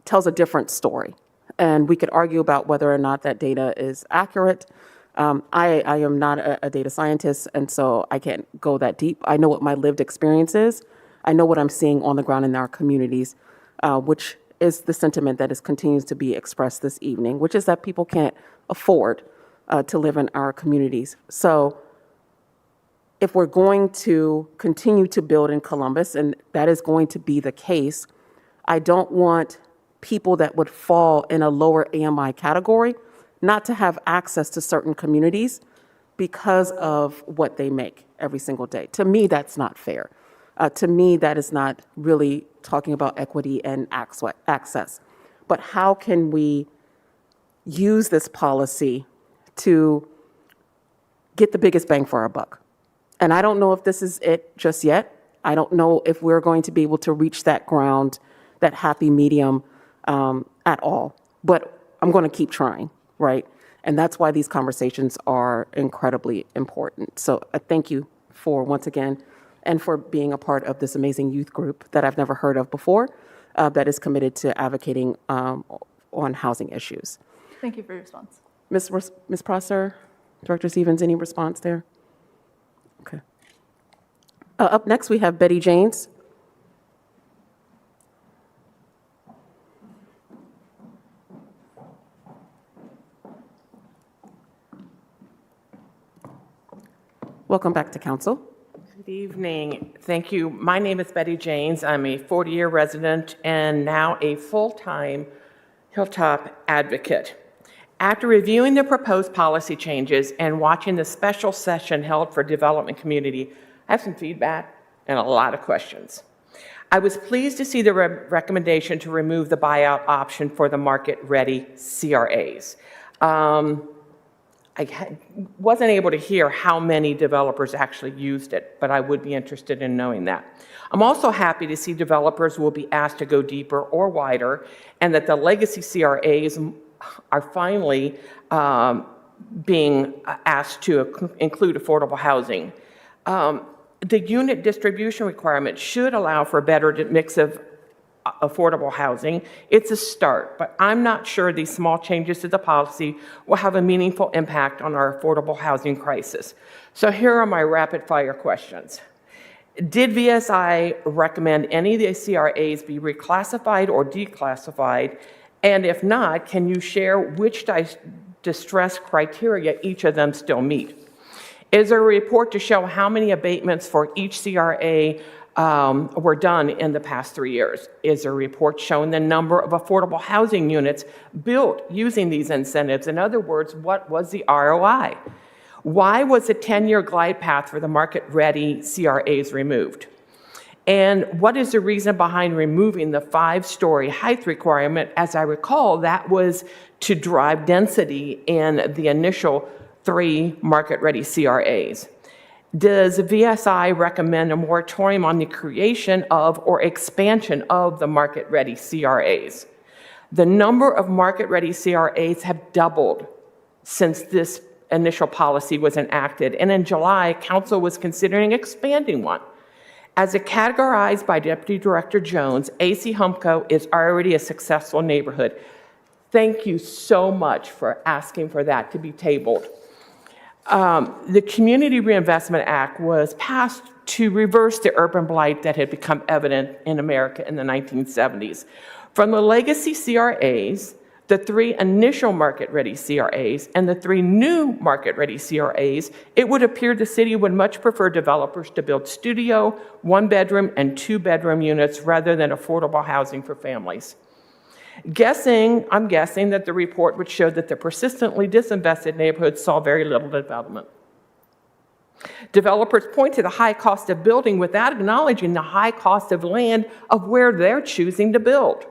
tells a different story. And we could argue about whether or not that data is accurate. I am not a data scientist, and so I can't go that deep. I know what my lived experience is. I know what I'm seeing on the ground in our communities, which is the sentiment that continues to be expressed this evening, which is that people can't afford to live in our communities. So if we're going to continue to build in Columbus, and that is going to be the case, I don't want people that would fall in a lower AMI category not to have access to certain communities because of what they make every single day. To me, that's not fair. To me, that is not really talking about equity and access. But how can we use this policy to get the biggest bang for our buck? And I don't know if this is it just yet. I don't know if we're going to be able to reach that ground, that happy medium at all. But I'm going to keep trying, right? And that's why these conversations are incredibly important. So thank you for, once again, and for being a part of this amazing youth group that I've never heard of before, that is committed to advocating on housing issues.
Thank you for your response.
Ms. Prosser, Director Stevens, any response there? Okay. Up next, we have Betty Janes. Welcome back to council.
Good evening. Thank you. My name is Betty Janes. I'm a 40-year resident and now a full-time Hilltop advocate. After reviewing the proposed policy changes and watching the special session held for development community, I have some feedback and a lot of questions. I was pleased to see the recommendation to remove the buyout option for the market-ready CRAs. I wasn't able to hear how many developers actually used it, but I would be interested in knowing that. I'm also happy to see developers will be asked to go deeper or wider, and that the legacy CRAs are finally being asked to include affordable housing. The unit distribution requirement should allow for a better mix of affordable housing. It's a start, but I'm not sure these small changes to the policy will have a meaningful impact on our affordable housing crisis. So here are my rapid fire questions. Did VSI recommend any of the CRAs be reclassified or declassified? And if not, can you share which distress criteria each of them still meet? Is there a report to show how many abatements for each CRA were done in the past 3 years? Is there a report showing the number of affordable housing units built using these incentives? In other words, what was the ROI? Why was the 10-year glide path for the market-ready CRAs removed? And what is the reason behind removing the 5-story height requirement? As I recall, that was to drive density in the initial 3 market-ready CRAs. Does VSI recommend a moratorium on the creation of or expansion of the market-ready CRAs? The number of market-ready CRAs have doubled since this initial policy was enacted, and in July, Council was considering expanding one. As categorized by Deputy Director Jones, AC Humco is already a successful neighborhood. Thank you so much for asking for that to be tabled. The Community Reinvestment Act was passed to reverse the urban blight that had become evident in America in the 1970s. From the legacy CRAs, the 3 initial market-ready CRAs, and the 3 new market-ready CRAs, it would appear the city would much prefer developers to build studio, 1-bedroom, and 2-bedroom units rather than affordable housing for families. I'm guessing that the report would show that the persistently disinvested neighborhoods saw very little development. Developers point to the high cost of building without acknowledging the high cost of land of where they're choosing to build.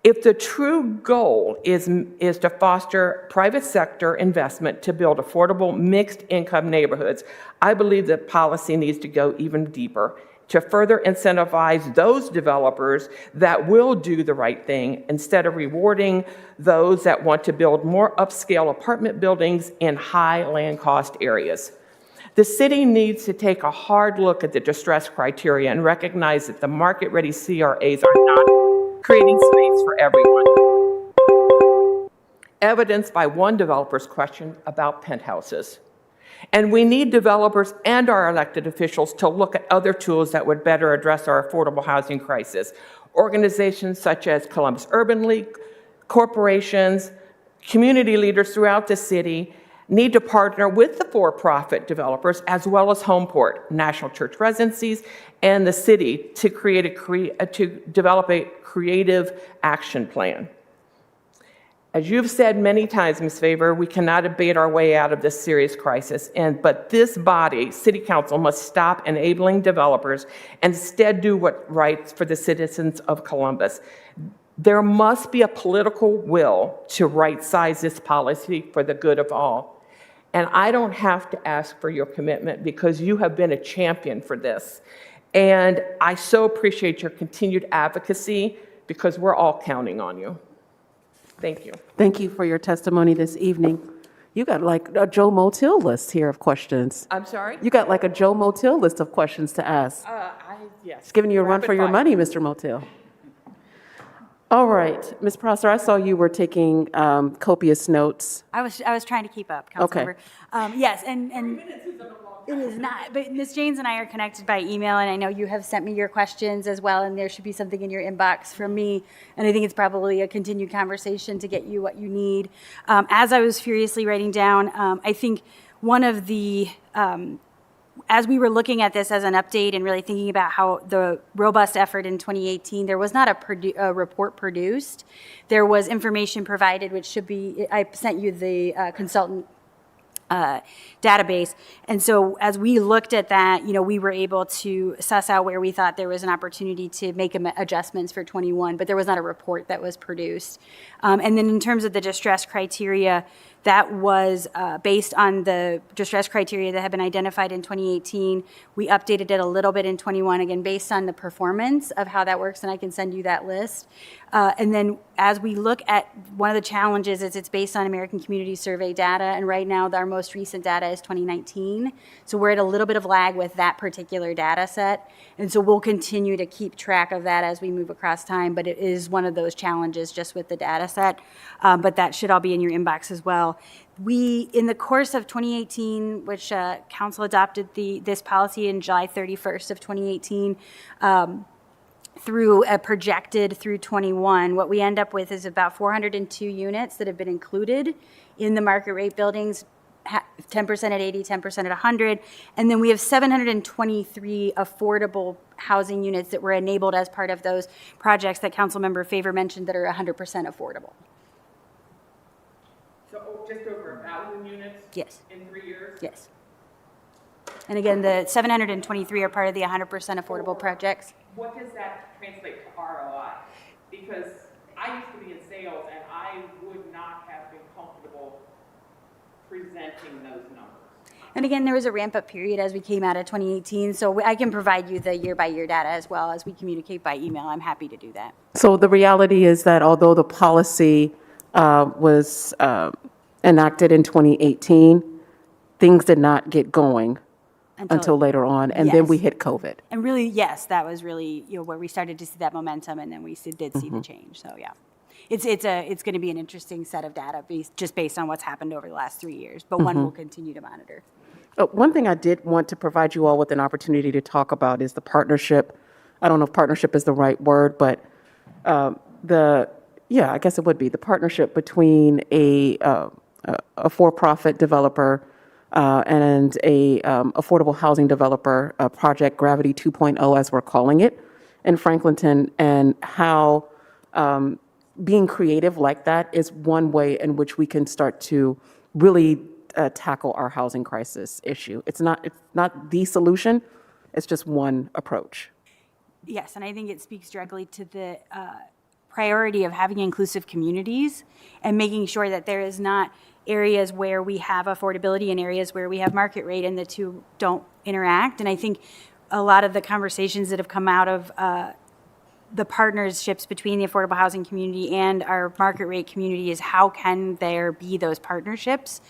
If the true goal is to foster private sector investment to build affordable mixed-income neighborhoods, I believe that policy needs to go even deeper to further incentivize those developers that will do the right thing instead of rewarding those that want to build more upscale apartment buildings in high land cost areas. The city needs to take a hard look at the distress criteria and recognize that the market-ready CRAs are not creating space for everyone. Evidenced by one developer's question about penthouses. And we need developers and our elected officials to look at other tools that would better address our affordable housing crisis. Organizations such as Columbus Urban League, corporations, community leaders throughout the city need to partner with the for-profit developers as well as Homeport, National Church Residencies, and the city to develop a creative action plan. As you've said many times, Ms. Favor, we cannot abate our way out of this serious crisis, but this body, City Council, must stop enabling developers and instead do what's right for the citizens of Columbus. There must be a political will to right-size this policy for the good of all. And I don't have to ask for your commitment because you have been a champion for this. And I so appreciate your continued advocacy because we're all counting on you. Thank you.
Thank you for your testimony this evening. You got like a Joe Motil list here of questions.
I'm sorry?
You got like a Joe Motil list of questions to ask.
Yes.
It's giving you a run for your money, Mr. Motil. All right, Ms. Prosser, I saw you were taking copious notes.
I was trying to keep up, Councilmember. Yes, and it is not, but Ms. Janes and I are connected by email, and I know you have sent me your questions as well, and there should be something in your inbox from me, and I think it's probably a continued conversation to get you what you need. As I was furiously writing down, I think one of the, as we were looking at this as an update and really thinking about how the robust effort in 2018, there was not a report produced. There was information provided, which should be, I sent you the consultant database. And so as we looked at that, we were able to suss out where we thought there was an opportunity to make adjustments for 21, but there was not a report that was produced. And then in terms of the distress criteria, that was based on the distress criteria that had been identified in 2018. We updated it a little bit in 21, again, based on the performance of how that works, and I can send you that list. And then as we look at one of the challenges is it's based on American Community Survey data, and right now our most recent data is 2019. So we're at a little bit of lag with that particular data set. And so we'll continue to keep track of that as we move across time, but it is one of those challenges just with the data set. But that should all be in your inbox as well. We, in the course of 2018, which Council adopted this policy in July 31st of 2018, through a projected through 21, what we end up with is about 402 units that have been included in the market rate buildings. 10% at 80, 10% at 100. And then we have 723 affordable housing units that were enabled as part of those projects that Councilmember Favor mentioned that are 100% affordable.
So just over 1,000 units?
Yes.
In 3 years?
Yes. And again, the 723 are part of the 100% affordable projects.
What does that translate to ROI? Because I used to be in sales and I would not have been comfortable presenting those numbers.
And again, there was a ramp-up period as we came out of 2018, so I can provide you the year-by-year data as well as we communicate by email. I'm happy to do that.
So the reality is that although the policy was enacted in 2018, things did not get going until later on, and then we
Yes.
hit COVID.
And really, yes, that was really, where we started to see that momentum, and then we did see the change, so yeah. It's going to be an interesting set of data just based on what's happened over the last 3 years, but one we'll continue to monitor.
One thing I did want to provide you all with an opportunity to talk about is the partnership. I don't know if partnership is the right word, but I guess it would be the partnership between a for-profit developer and a affordable housing developer, Project Gravity 2.0, as we're calling it, in Franklinton, and how being creative like that is one way in which we can start to really tackle our housing crisis issue. It's not the solution, it's just one approach.
Yes, and I think it speaks directly to the priority of having inclusive communities and making sure that there is not areas where we have affordability and areas where we have market rate and the two don't interact. And I think a lot of the conversations that have come out of the partnerships between the affordable housing community and our market rate community is how can there be those partnerships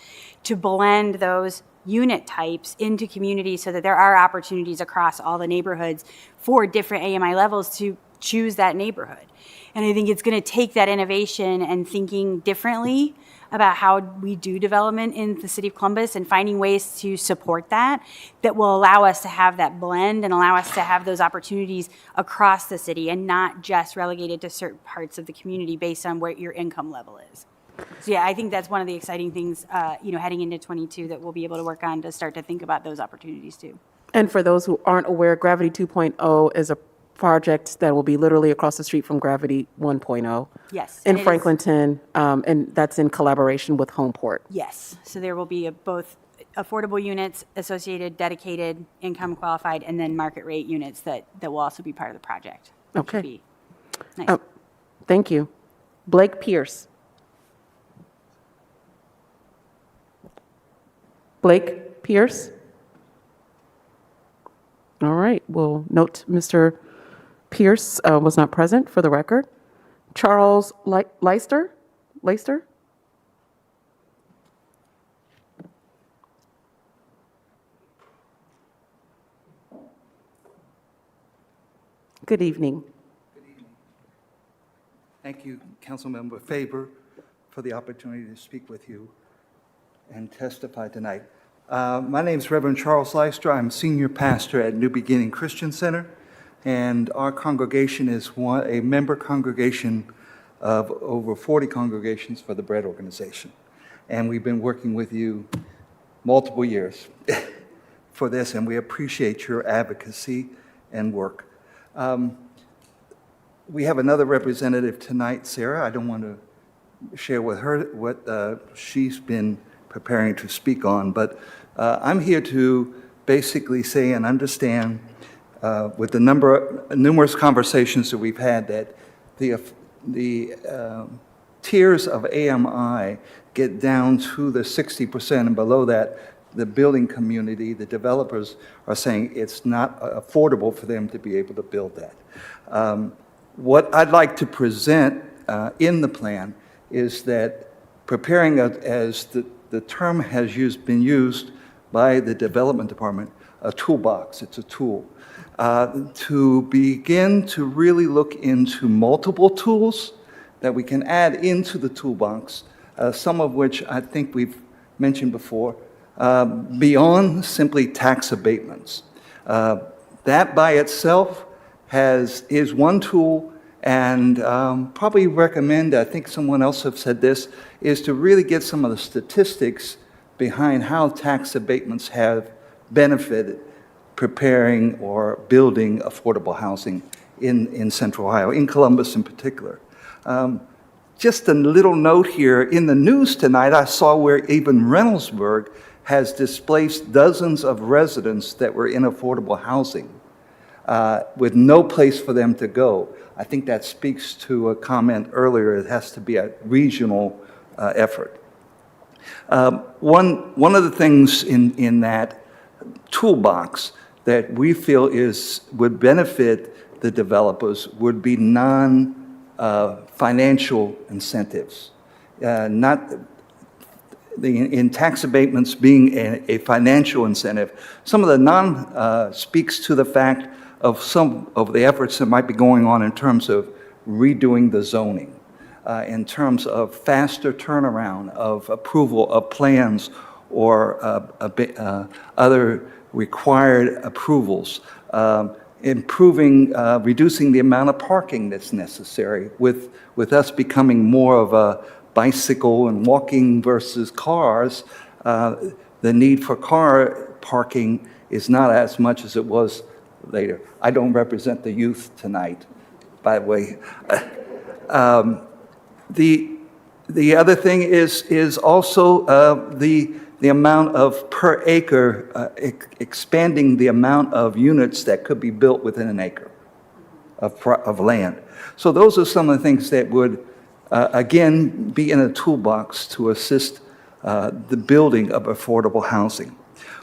to blend those unit types into communities so that there are opportunities across all the neighborhoods for different AMI levels to choose that neighborhood. And I think it's going to take that innovation and thinking differently about how we do development in the city of Columbus and finding ways to support that will allow us to have that blend and allow us to have those opportunities across the city and not just relegated to certain parts of the community based on where your income level is. So yeah, I think that's one of the exciting things, heading into 22 that we'll be able to work on to start to think about those opportunities too.
And for those who aren't aware, Gravity 2.0 is a project that will be literally across the street from Gravity 1.0.
Yes.
In
and it is-
Franklinton, and that's in collaboration with Homeport.
Yes, so there will be both affordable units, associated, dedicated, income qualified, and then market rate units that will also be part of the project. which
Okay.
would be nice.
Thank you. Blake Pierce. Blake Pierce? All right, we'll note Mr. Pierce was not present for the record. Charles Leister? Good evening.
Thank you, Councilmember Faber, for the opportunity to speak with you and testify tonight. My name is Reverend Charles Leister. I'm senior pastor at New Beginning Christian Center, and our congregation is a member congregation of over 40 congregations for the Bread Organization. And we've been working with you multiple years for this, and we appreciate your advocacy and work. We have another representative tonight, Sarah. I don't want to share with her what she's been preparing to speak on, but I'm here to basically say and understand with the numerous conversations that we've had that the tiers of AMI get down to the 60%, and below that, the building community, the developers are saying it's not affordable for them to be able to build that. What I'd like to present in the plan is that preparing, as the term has been used by the development department, a toolbox, it's a tool, to begin to really look into multiple tools that we can add into the toolbox, some of which I think we've mentioned before, beyond simply tax abatements. That by itself is one tool, and probably recommend, I think someone else have said this, is to really get some of the statistics behind how tax abatements have benefited preparing or building affordable housing in Central Ohio, in Columbus in particular. Just a little note here, in the news tonight, I saw where even Reynoldsburg has displaced dozens of residents that were in affordable housing with no place for them to go. I think that speaks to a comment earlier, it has to be a regional effort. One of the things in that toolbox that we feel would benefit the developers would be non-financial incentives. In tax abatements being a financial incentive, some of the speaks to the fact of some of the efforts that might be going on in terms of redoing the zoning, in terms of faster turnaround of approval of plans or other required approvals, reducing the amount of parking that's necessary, with us becoming more of a bicycle and walking versus cars. The need for car parking is not as much as it was later. I don't represent the youth tonight, by the way. The other thing is also the amount of per acre, expanding the amount of units that could be built within an acre of land. So those are some of the things that would, again, be in a toolbox to assist the building of affordable housing.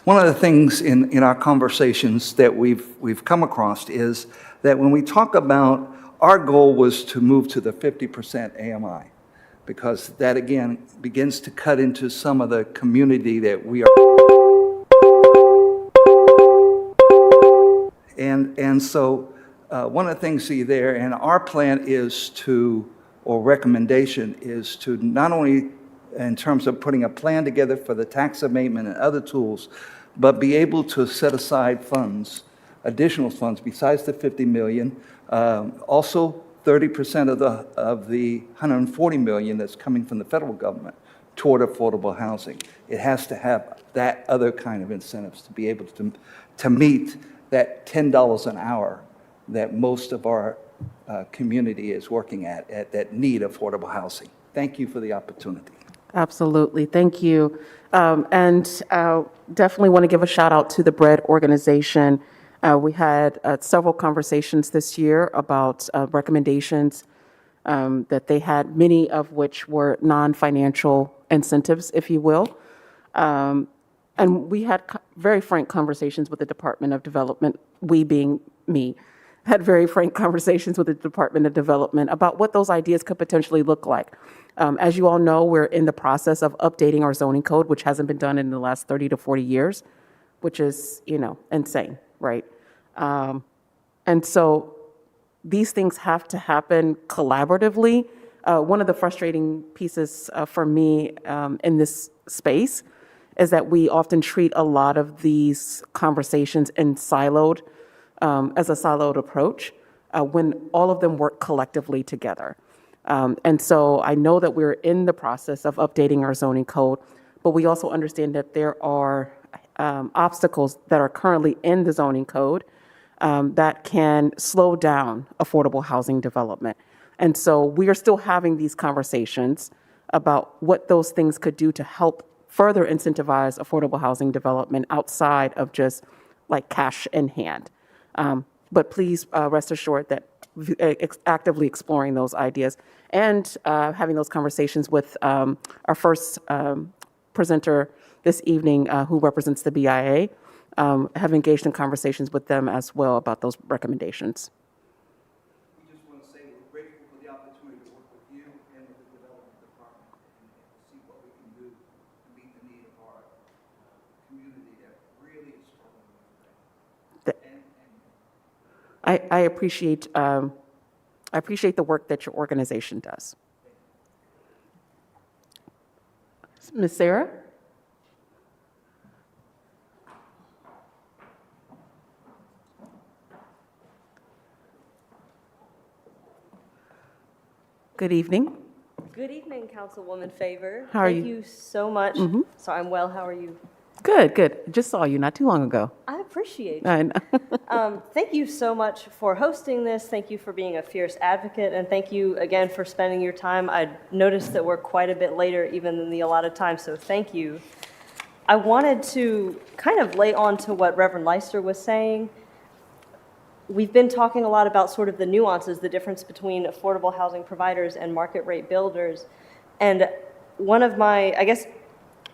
One of the things in our conversations that we've come across is that when we talk about, our goal was to move to the 50% AMI, because that, again, begins to cut into some of the community that we are. And so one of the things see there, and our plan is to, or recommendation is to not only in terms of putting a plan together for the tax abatement and other tools, but be able to set aside funds, additional funds besides the $50 million, also 30% of the $140 million that's coming from the federal government toward affordable housing. It has to have that other kind of incentives to be able to meet that $10 an hour that most of our community is working at that need affordable housing. Thank you for the opportunity.
Absolutely, thank you. And definitely want to give a shout out to the BREAD organization. We had several conversations this year about recommendations that they had, many of which were non-financial incentives, if you will. And we had very frank conversations with the Department of Development, we being me, had very frank conversations with the Department of Development about what those ideas could potentially look like. As you all know, we're in the process of updating our zoning code, which hasn't been done in the last 30 to 40 years, which is, insane, right? And so these things have to happen collaboratively. One of the frustrating pieces for me in this space is that we often treat a lot of these conversations as a siloed approach, when all of them work collectively together. And so I know that we're in the process of updating our zoning code, but we also understand that there are obstacles that are currently in the zoning code that can slow down affordable housing development. And so we are still having these conversations about what those things could do to help further incentivize affordable housing development outside of just like cash in hand. But please rest assured that actively exploring those ideas and having those conversations with our first presenter this evening who represents the BIA, have engaged in conversations with them as well about those recommendations.
We just want to say we're grateful for the opportunity to work with you and with the development department and see what we can do to meet the need of our community that really is struggling with that.
I appreciate the work that your organization does. Ms. Sarah? Good evening.
Good evening, Councilwoman Favor.
How are
Thank
you?
you so much. So I'm well. How are you?
Good, good. Just saw you not too long ago.
I appreciate you.
I know.
Thank you so much for hosting this. Thank you for being a fierce advocate, and thank you again for spending your time. I noticed that we're quite a bit later even than the allotted time, so thank you. I wanted to kind of lay on to what Reverend Leister was saying. We've been talking a lot about sort of the nuances, the difference between affordable housing providers and market rate builders. And one of my, I guess,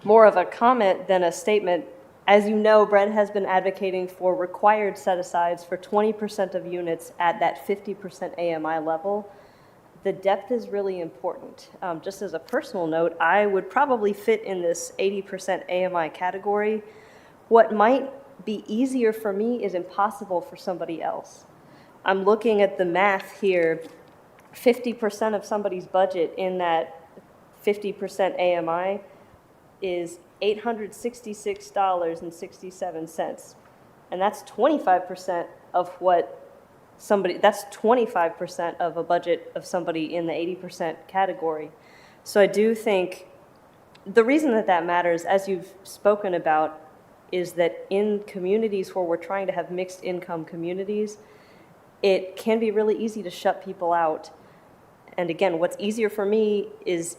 more of a comment than a statement, as you know, Brett has been advocating for required set-asides for 20% of units at that 50% AMI level. The depth is really important. Just as a personal note, I would probably fit in this 80% AMI category. What might be easier for me is impossible for somebody else. I'm looking at the math here. 50% of somebody's budget in that 50% AMI is $866.67. And that's 25% of what somebody, that's 25% of a budget of somebody in the 80% category. So I do think the reason that that matters, as you've spoken about, is that in communities where we're trying to have mixed income communities, it can be really easy to shut people out. And again, what's easier for me is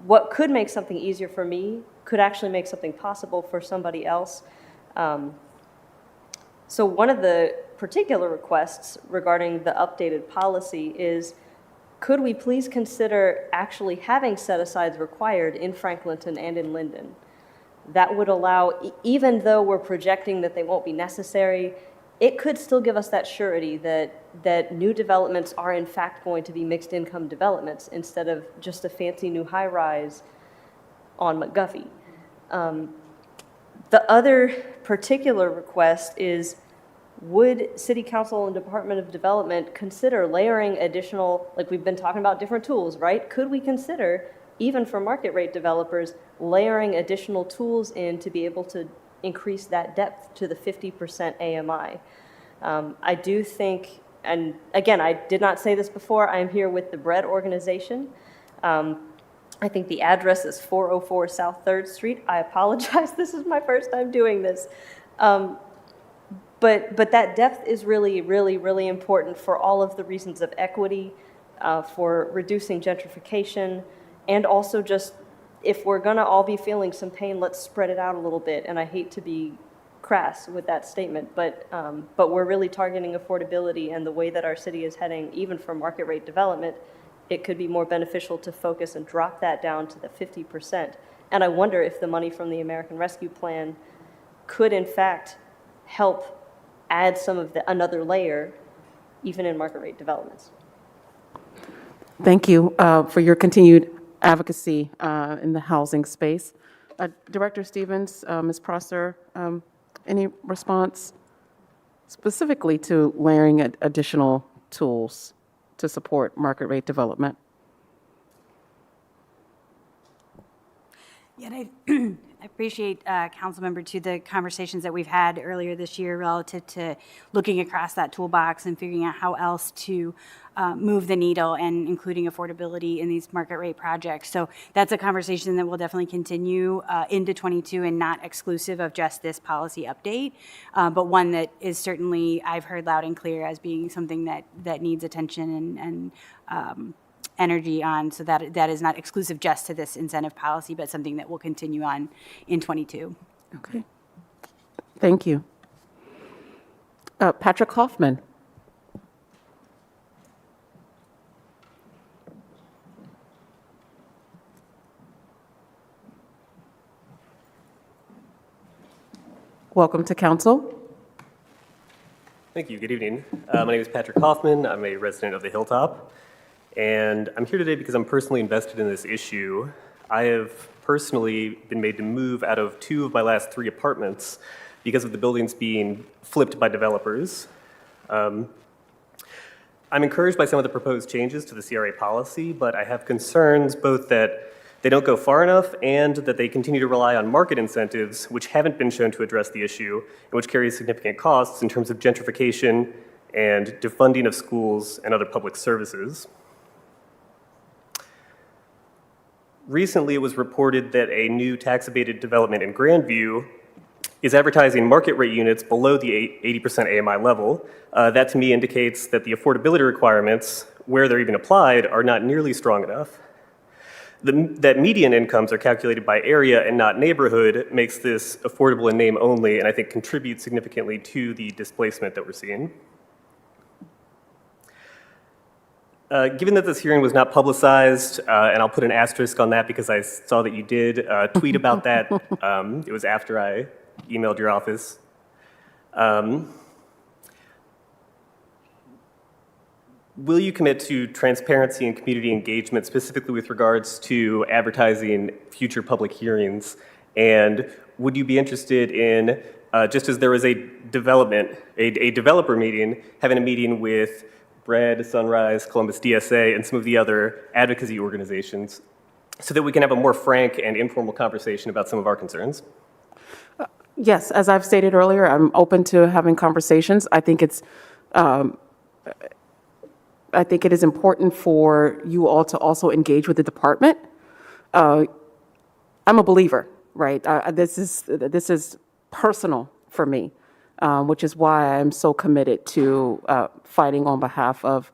what could make something easier for me could actually make something possible for somebody else. So one of the particular requests regarding the updated policy is, could we please consider actually having set-asides required in Franklinton and in Linden? That would allow, even though we're projecting that they won't be necessary, it could still give us that surety that new developments are in fact going to be mixed income developments instead of just a fancy new high-rise on McGuffey. The other particular request is, would City Council and Department of Development consider layering additional, like we've been talking about different tools, right? Could we consider, even for market rate developers, layering additional tools in to be able to increase that depth to the 50% AMI? I do think, and again, I did not say this before, I'm here with the BRED organization. I think the address is 404 South 3rd Street. I apologize, this is my first time doing this. But that depth is really, really, really important for all of the reasons of equity, for reducing gentrification, and also just, if we're gonna all be feeling some pain, let's spread it out a little bit. And I hate to be crass with that statement, but we're really targeting affordability, and the way that our city is heading, even for market rate development, it could be more beneficial to focus and drop that down to the 50%. And I wonder if the money from the American Rescue Plan could in fact help add some of another layer, even in market rate developments.
Thank you for your continued advocacy in the housing space. Director Stevens, Ms. Prosser, any response specifically to layering additional tools to support market rate development?
Yeah, I appreciate, Councilmember, to the conversations that we've had earlier this year relative to looking across that toolbox and figuring out how else to move the needle, and including affordability in these market rate projects. So that's a conversation that will definitely continue into 22, and not exclusive of just this policy update, but one that is certainly, I've heard loud and clear as being something that needs attention and energy on, so that is not exclusive just to this incentive policy, but something that will continue on in 22.
Okay. Thank you. Patrick Hoffman. Welcome to council.
Thank you. Good evening. My name is Patrick Hoffman. I'm a resident of the Hilltop, and I'm here today because I'm personally invested in this issue. I have personally been made to move out of 2 of my last 3 apartments because of the buildings being flipped by developers. I'm encouraged by some of the proposed changes to the CRA policy, but I have concerns both that they don't go far enough and that they continue to rely on market incentives, which haven't been shown to address the issue, and which carry significant costs in terms of gentrification and defunding of schools and other public services. recently it was reported that a new tax-abated development in Grandview is advertising market rate units below the 80% AMI level. That to me indicates that the affordability requirements, where they're even applied, are not nearly strong enough. That median incomes are calculated by area and not neighborhood makes this affordable in name only, and I think contributes significantly to the displacement that we're seeing. Given that this hearing was not publicized, and I'll put an asterisk on that because I saw that you did tweet about that. It was after I emailed your office. Will you commit to transparency and community engagement, specifically with regards to advertising future public hearings? And would you be interested in, just as there was a developer meeting, having a meeting with Bread, Sunrise, Columbus DSA, and some of the other advocacy organizations so that we can have a more frank and informal conversation about some of our concerns?
Yes, as I've stated earlier, I'm open to having conversations. I think it is important for you all to also engage with the department. I'm a believer, right? This is personal for me, which is why I'm so committed to fighting on behalf of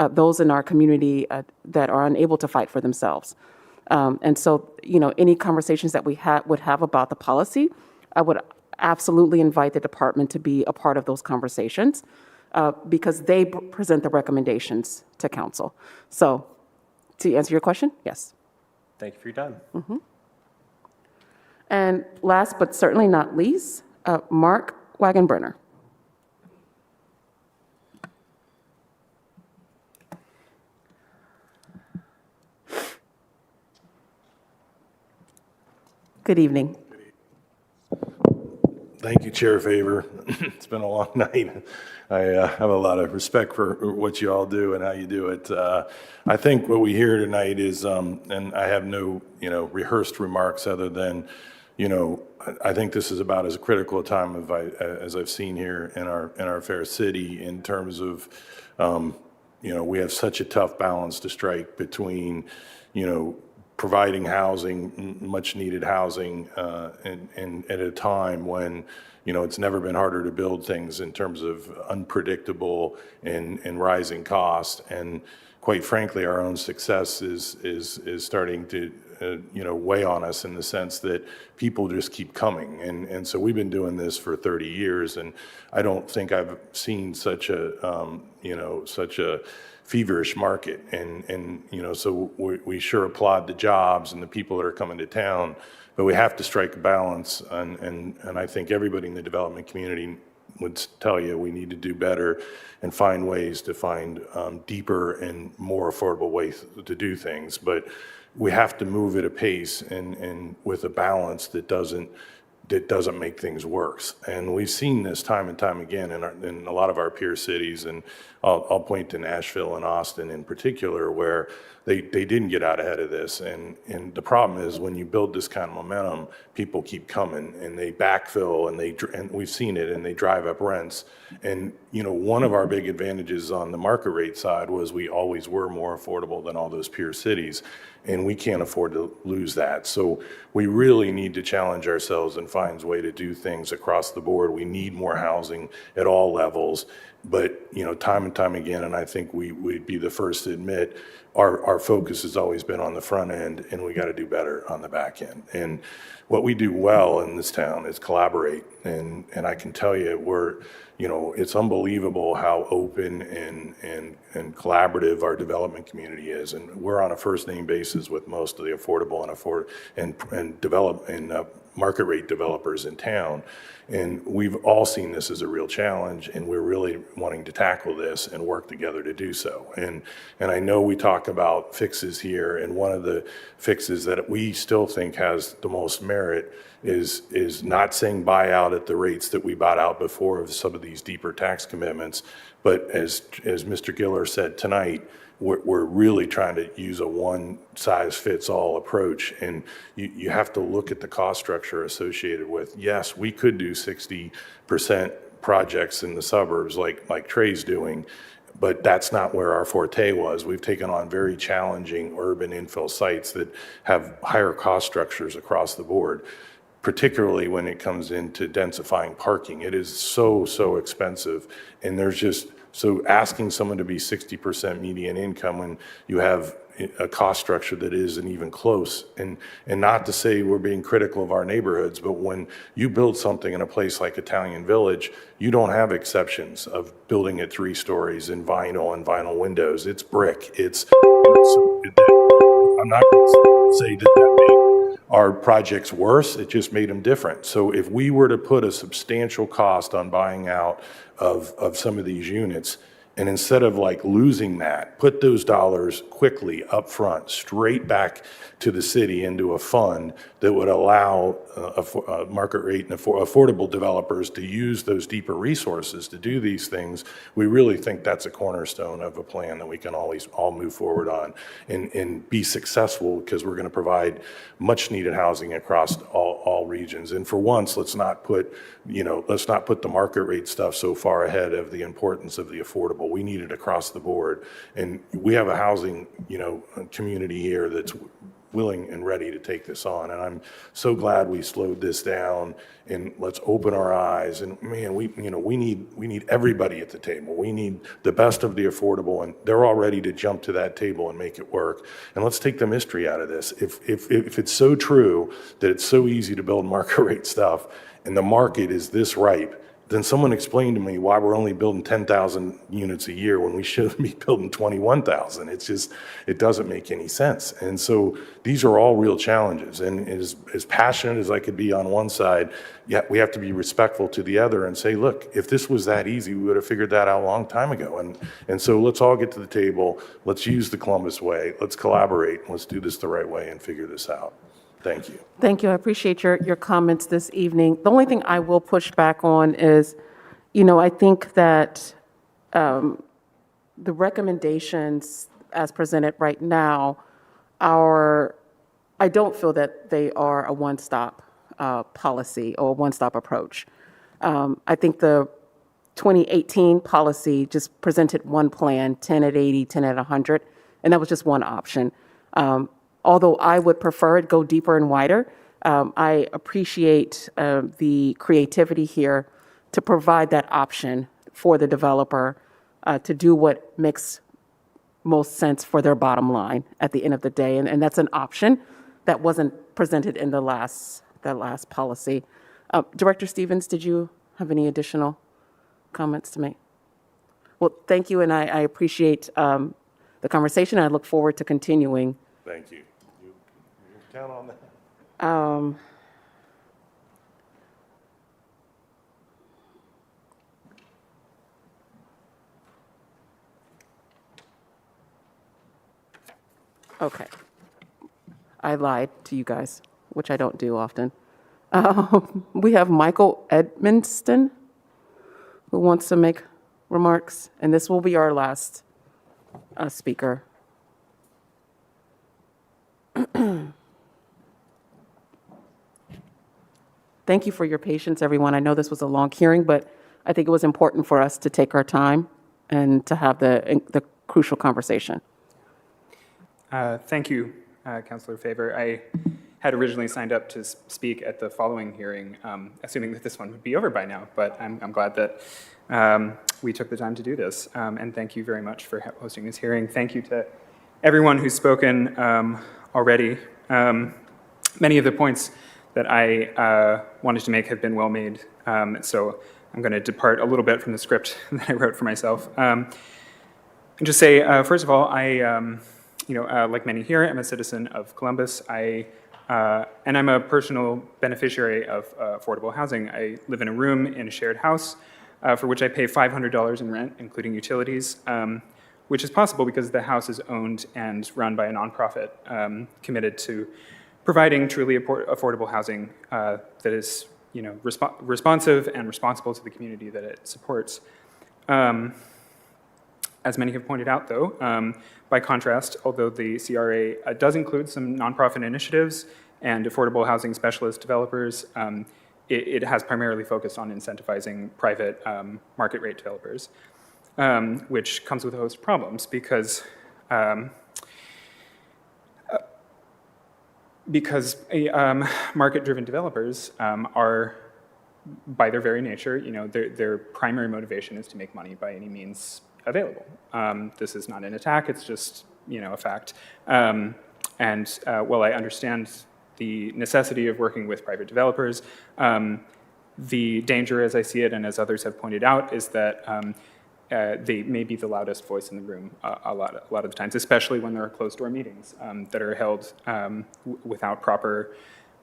those in our community that are unable to fight for themselves. And so, any conversations that we would have about the policy, I would absolutely invite the department to be a part of those conversations. Because they present the recommendations to council. So, to answer your question, yes.
Thank you for your time.
Mm-hmm. And last but certainly not least, Mark Wagenbrenner. Good evening.
Thank you, Chair Favor. It's been a long night. I have a lot of respect for what you all do and how you do it. I think what we hear tonight is, and I have no, rehearsed remarks other than, I think this is about as critical a time as I've seen here in our fair city in terms of, we have such a tough balance to strike between, providing housing, much needed housing, and at a time when, it's never been harder to build things in terms of unpredictable and rising costs. And quite frankly, our own success is starting to, weigh on us in the sense that people just keep coming. And so we've been doing this for 30 years, and I don't think I've seen such a, such a feverish market. And so we sure applaud the jobs and the people that are coming to town, but we have to strike a balance. And I think everybody in the development community would tell you we need to do better and find ways to find deeper and more affordable ways to do things. But we have to move at a pace and with a balance that doesn't make things worse. And we've seen this time and time again in a lot of our peer cities, and I'll point to Nashville and Austin in particular, where they didn't get out ahead of this. And the problem is when you build this kind of momentum, people keep coming and they backfill and we've seen it, and they drive up rents. And one of our big advantages on the market rate side was we always were more affordable than all those peer cities, and we can't afford to lose that. So we really need to challenge ourselves and find a way to do things across the board. We need more housing at all levels, but time and time again, and I think we'd be the first to admit, our focus has always been on the front end, and we got to do better on the back end. And what we do well in this town is collaborate, and I can tell you it's unbelievable how open and collaborative our development community is, and we're on a first name basis with most of the affordable and market rate developers in town. And we've all seen this as a real challenge, and we're really wanting to tackle this and work together to do so. And I know we talk about fixes here, and one of the fixes that we still think has the most merit is not saying buy out at the rates that we bought out before of some of these deeper tax commitments, but as Mr. Giller said tonight, we're really trying to use a one-size-fits-all approach, and you have to look at the cost structure associated with, yes, we could do 60% projects in the suburbs like Trey's doing, But that's not where our forte was. We've taken on very challenging urban infill sites that have higher cost structures across the board, particularly when it comes into densifying parking. It is so expensive. And there's just, so asking someone to be 60% median income when you have a cost structure that isn't even close, and not to say we're being critical of our neighborhoods, but when you build something in a place like Italian Village, you don't have exceptions of building it 3 stories in vinyl windows. It's brick. I'm not going to say that made our projects worse. It just made them different. So if we were to put a substantial cost on buying out of some of these units, and instead of like losing that, put those dollars quickly up front, straight back to the city into a fund that would allow market rate and affordable developers to use those deeper resources to do these things, we really think that's a cornerstone of a plan that we can always all move forward on and be successful, because we're going to provide much needed housing across all regions. And for once, let's not put the market rate stuff so far ahead of the importance of the affordable. We need it across the board. And we have a housing, community here that's willing and ready to take this on. And I'm so glad we slowed this down, and let's open our eyes. And man, we need everybody at the table. We need the best of the affordable, and they're all ready to jump to that table and make it work. And let's take the mystery out of this. If it's so true that it's so easy to build market rate stuff, and the market is this ripe, then someone explain to me why we're only building 10,000 units a year when we should be building 21,000. It doesn't make any sense. And so these are all real challenges. And as passionate as I could be on one side, yet we have to be respectful to the other and say, look, if this was that easy, we would have figured that out a long time ago. And so let's all get to the table. Let's use the Columbus way. Let's collaborate. Let's do this the right way and figure this out. Thank you.
Thank you. I appreciate your comments this evening. The only thing I will push back on is, I think that the recommendations as presented right now I don't feel that they are a one-stop policy or a one-stop approach. I think the 2018 policy just presented one plan, 10 at 80, 10 at 100, and that was just one option. Although I would prefer it go deeper and wider, I appreciate the creativity here to provide that option for the developer to do what makes most sense for their bottom line at the end of the day. And that's an option that wasn't presented in that last policy. Director Stevens, did you have any additional comments to make? Well, thank you, and I appreciate the conversation. I look forward to continuing.
Thank you. You count on that.
Okay. I lied to you guys, which I don't do often. We have Michael Edmonston, who wants to make remarks, and this will be our last speaker. Thank you for your patience, everyone. I know this was a long hearing, but I think it was important for us to take our time and to have the crucial conversation.
Thank you, Councilor Favor. I had originally signed up to speak at the following hearing, assuming that this one would be over by now, but I'm glad that we took the time to do this. And thank you very much for hosting this hearing. Thank you to everyone who's spoken already. Many of the points that I wanted to make have been well made, so I'm going to depart a little bit from the script that I wrote for myself. And just say, first of all, like many here, I'm a citizen of Columbus. And I'm a personal beneficiary of affordable housing. I live in a room in a shared house for which I pay $500 in rent, including utilities, which is possible because the house is owned and run by a nonprofit committed to providing truly affordable housing that is, responsive and responsible to the community that it supports. As many have pointed out, though, by contrast, although the CRA does include some nonprofit initiatives and affordable housing specialist developers, it has primarily focused on incentivizing private market rate developers. which comes with a host of problems because market-driven developers are, by their very nature, their primary motivation is to make money by any means available. This is not an attack, it's just, a fact. While I understand the necessity of working with private developers, the danger, as I see it, and as others have pointed out, is that they may be the loudest voice in the room a lot of the times, especially when there are closed-door meetings that are held without proper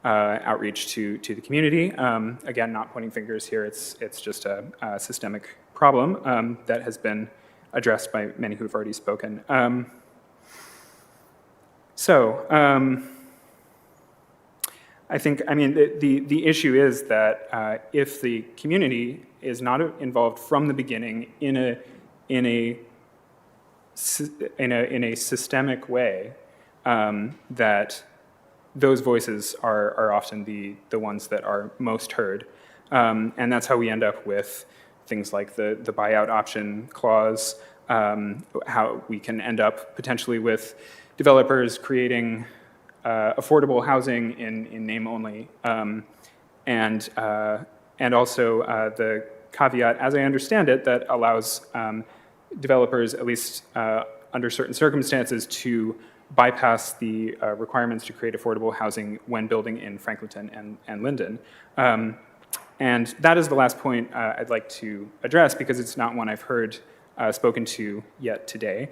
outreach to the community. Again, not pointing fingers here, it's just a systemic problem that has been addressed by many who have already spoken. I think, the issue is that if the community is not involved from the beginning in a systemic way, that those voices are often the ones that are most heard. And that's how we end up with things like the buyout option clause, how we can end up potentially with developers creating affordable housing in name only, and also the caveat, as I understand it, that allows developers, at least under certain circumstances, to bypass the requirements to create affordable housing when building in Franklinton and Linden. And that is the last point I'd like to address because it's not one I've heard spoken to yet today.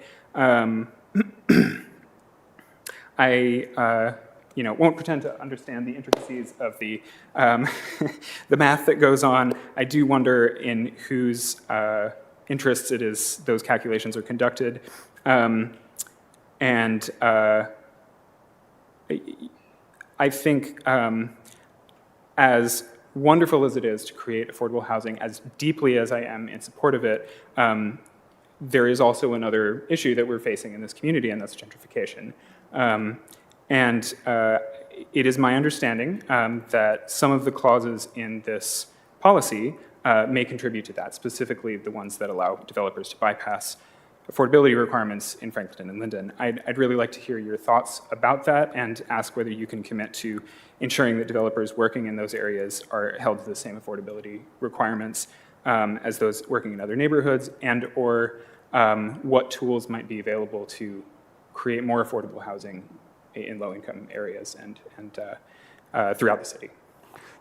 I won't pretend to understand the intricacies of the the math that goes on. I do wonder in whose interests it is those calculations are conducted. I think as wonderful as it is to create affordable housing, as deeply as I am in support of it, there is also another issue that we're facing in this community, and that's gentrification. It is my understanding that some of the clauses in this policy may contribute to that, specifically the ones that allow developers to bypass affordability requirements in Franklinton and Linden. I'd really like to hear your thoughts about that and ask whether you can commit to ensuring that developers working in those areas are held to the same affordability requirements as those working in other neighborhoods, and or what tools might be available to create more affordable housing in low-income areas and throughout the city.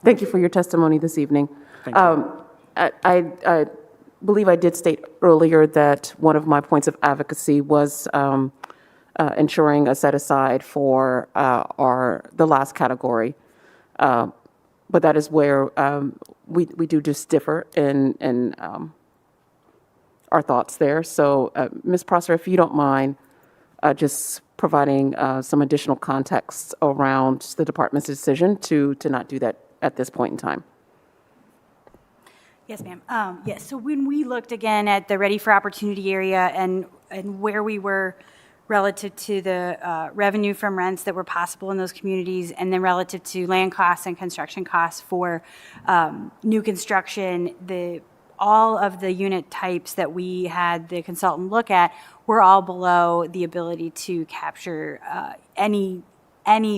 Thank you for your testimony this evening.
Thank you.
I believe I did state earlier that one of my points of advocacy was ensuring a set-aside for the last category. But that is where we do just differ in our thoughts there. So, Ms. Prosser, if you don't mind just providing some additional context around the department's decision to not do that at this point in time.
Yes, ma'am. Yes, so when we looked again at the Ready for Opportunity area and where we were relative to the revenue from rents that were possible in those communities, and then relative to land costs and construction costs for new construction, all of the unit types that we had the consultant look at were all below the ability to capture any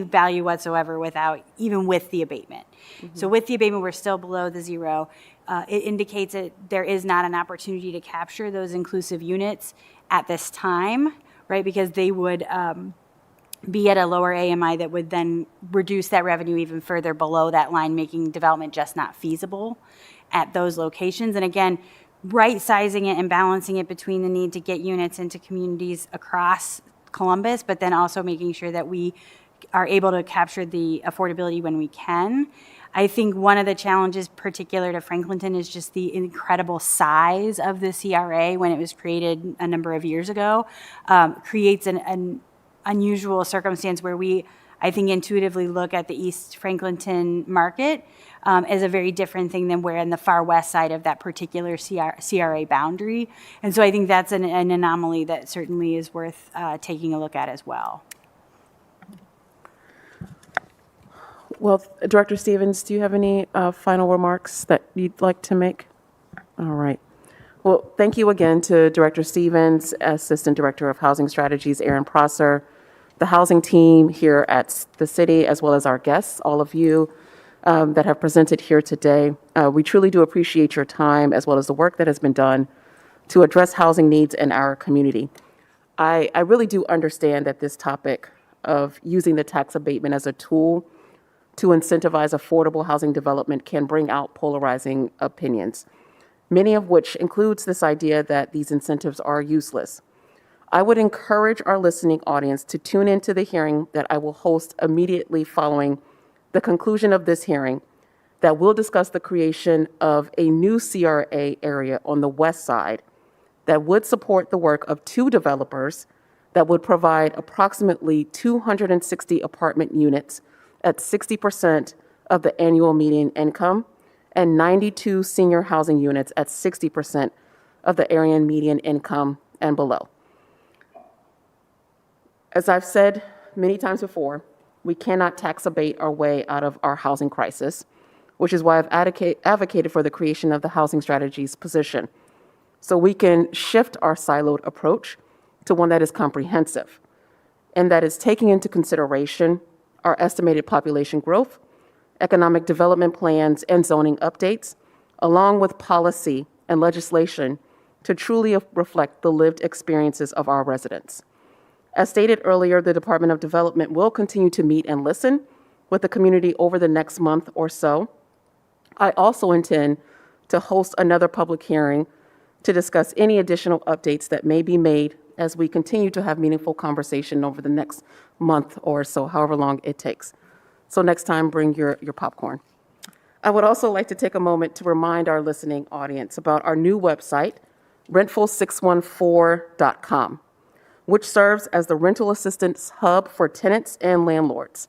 value whatsoever even with the abatement. Mm-hmm. So with the abatement, we're still below the zero. It indicates that there is not an opportunity to capture those inclusive units at this time, right? Because they would be at a lower AMI that would then reduce that revenue even further below that line, making development just not feasible at those locations. And again, right-sizing it and balancing it between the need to get units into communities across Columbus, but then also making sure that we are able to capture the affordability when we can. I think one of the challenges particular to Franklinton is just the incredible size of the CRA when it was created a number of years ago, creates an unusual circumstance where we, I think, intuitively look at the East Franklinton market as a very different thing than we're in the far west side of that particular CRA boundary. And so I think that's an anomaly that certainly is worth taking a look at as well.
Well, Director Stevens, do you have any final remarks that you'd like to make? All right. Well, thank you again to Director Stevens, Assistant Director of Housing Strategies, Aaron Prosser, the housing team here at the city, as well as our guests, all of you that have presented here today. We truly do appreciate your time, as well as the work that has been done to address housing needs in our community. I really do understand that this topic of using the tax abatement as a tool to incentivize affordable housing development can bring out polarizing opinions, many of which includes this idea that these incentives are useless. I would encourage our listening audience to tune into the hearing that I will host immediately following the conclusion of this hearing that will discuss the creation of a new CRA area on the west side that would support the work of 2 developers that would provide approximately 260 apartment units at 60% of the annual median income and 92 senior housing units at 60% of the area median income and below. As I've said many times before, we cannot tax abate our way out of our housing crisis, which is why I've advocated for the creation of the housing strategies position, so we can shift our siloed approach to one that is comprehensive and that is taking into consideration our estimated population growth, economic development plans, and zoning updates, along with policy and legislation to truly reflect the lived experiences of our residents. As stated earlier, the Department of Development will continue to meet and listen with the community over the next month or so. I also intend to host another public hearing to discuss any additional updates that may be made as we continue to have meaningful conversation over the next month or so, however long it takes. So next time, bring your popcorn. I would also like to take a moment to remind our listening audience about our new website, rental614.com, which serves as the rental assistance hub for tenants and landlords.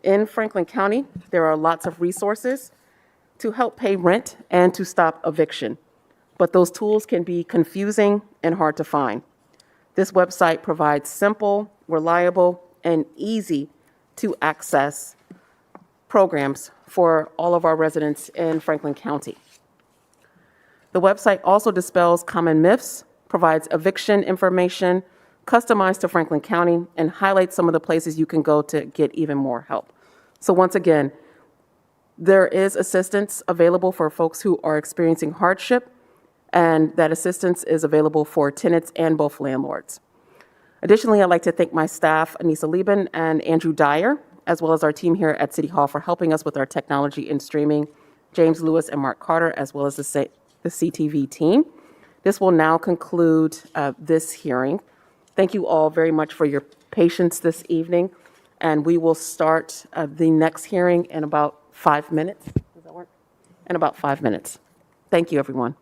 In Franklin County, there are lots of resources to help pay rent and to stop eviction, but those tools can be confusing and hard to find. This website provides simple, reliable, and easy to access programs for all of our residents in Franklin County. The website also dispels common myths, provides eviction information customized to Franklin County, and highlights some of the places you can go to get even more help. So once again, there is assistance available for folks who are experiencing hardship, and that assistance is available for tenants and both landlords. Additionally, I'd like to thank my staff, Anissa Lieben and Andrew Dyer, as well as our team here at City Hall for helping us with our technology and streaming, James Lewis and Mark Carter, as well as the CTV team. This will now conclude this hearing. Thank you all very much for your patience this evening, and we will start the next hearing in about 5 minutes. Does that work? In about 5 minutes. Thank you, everyone.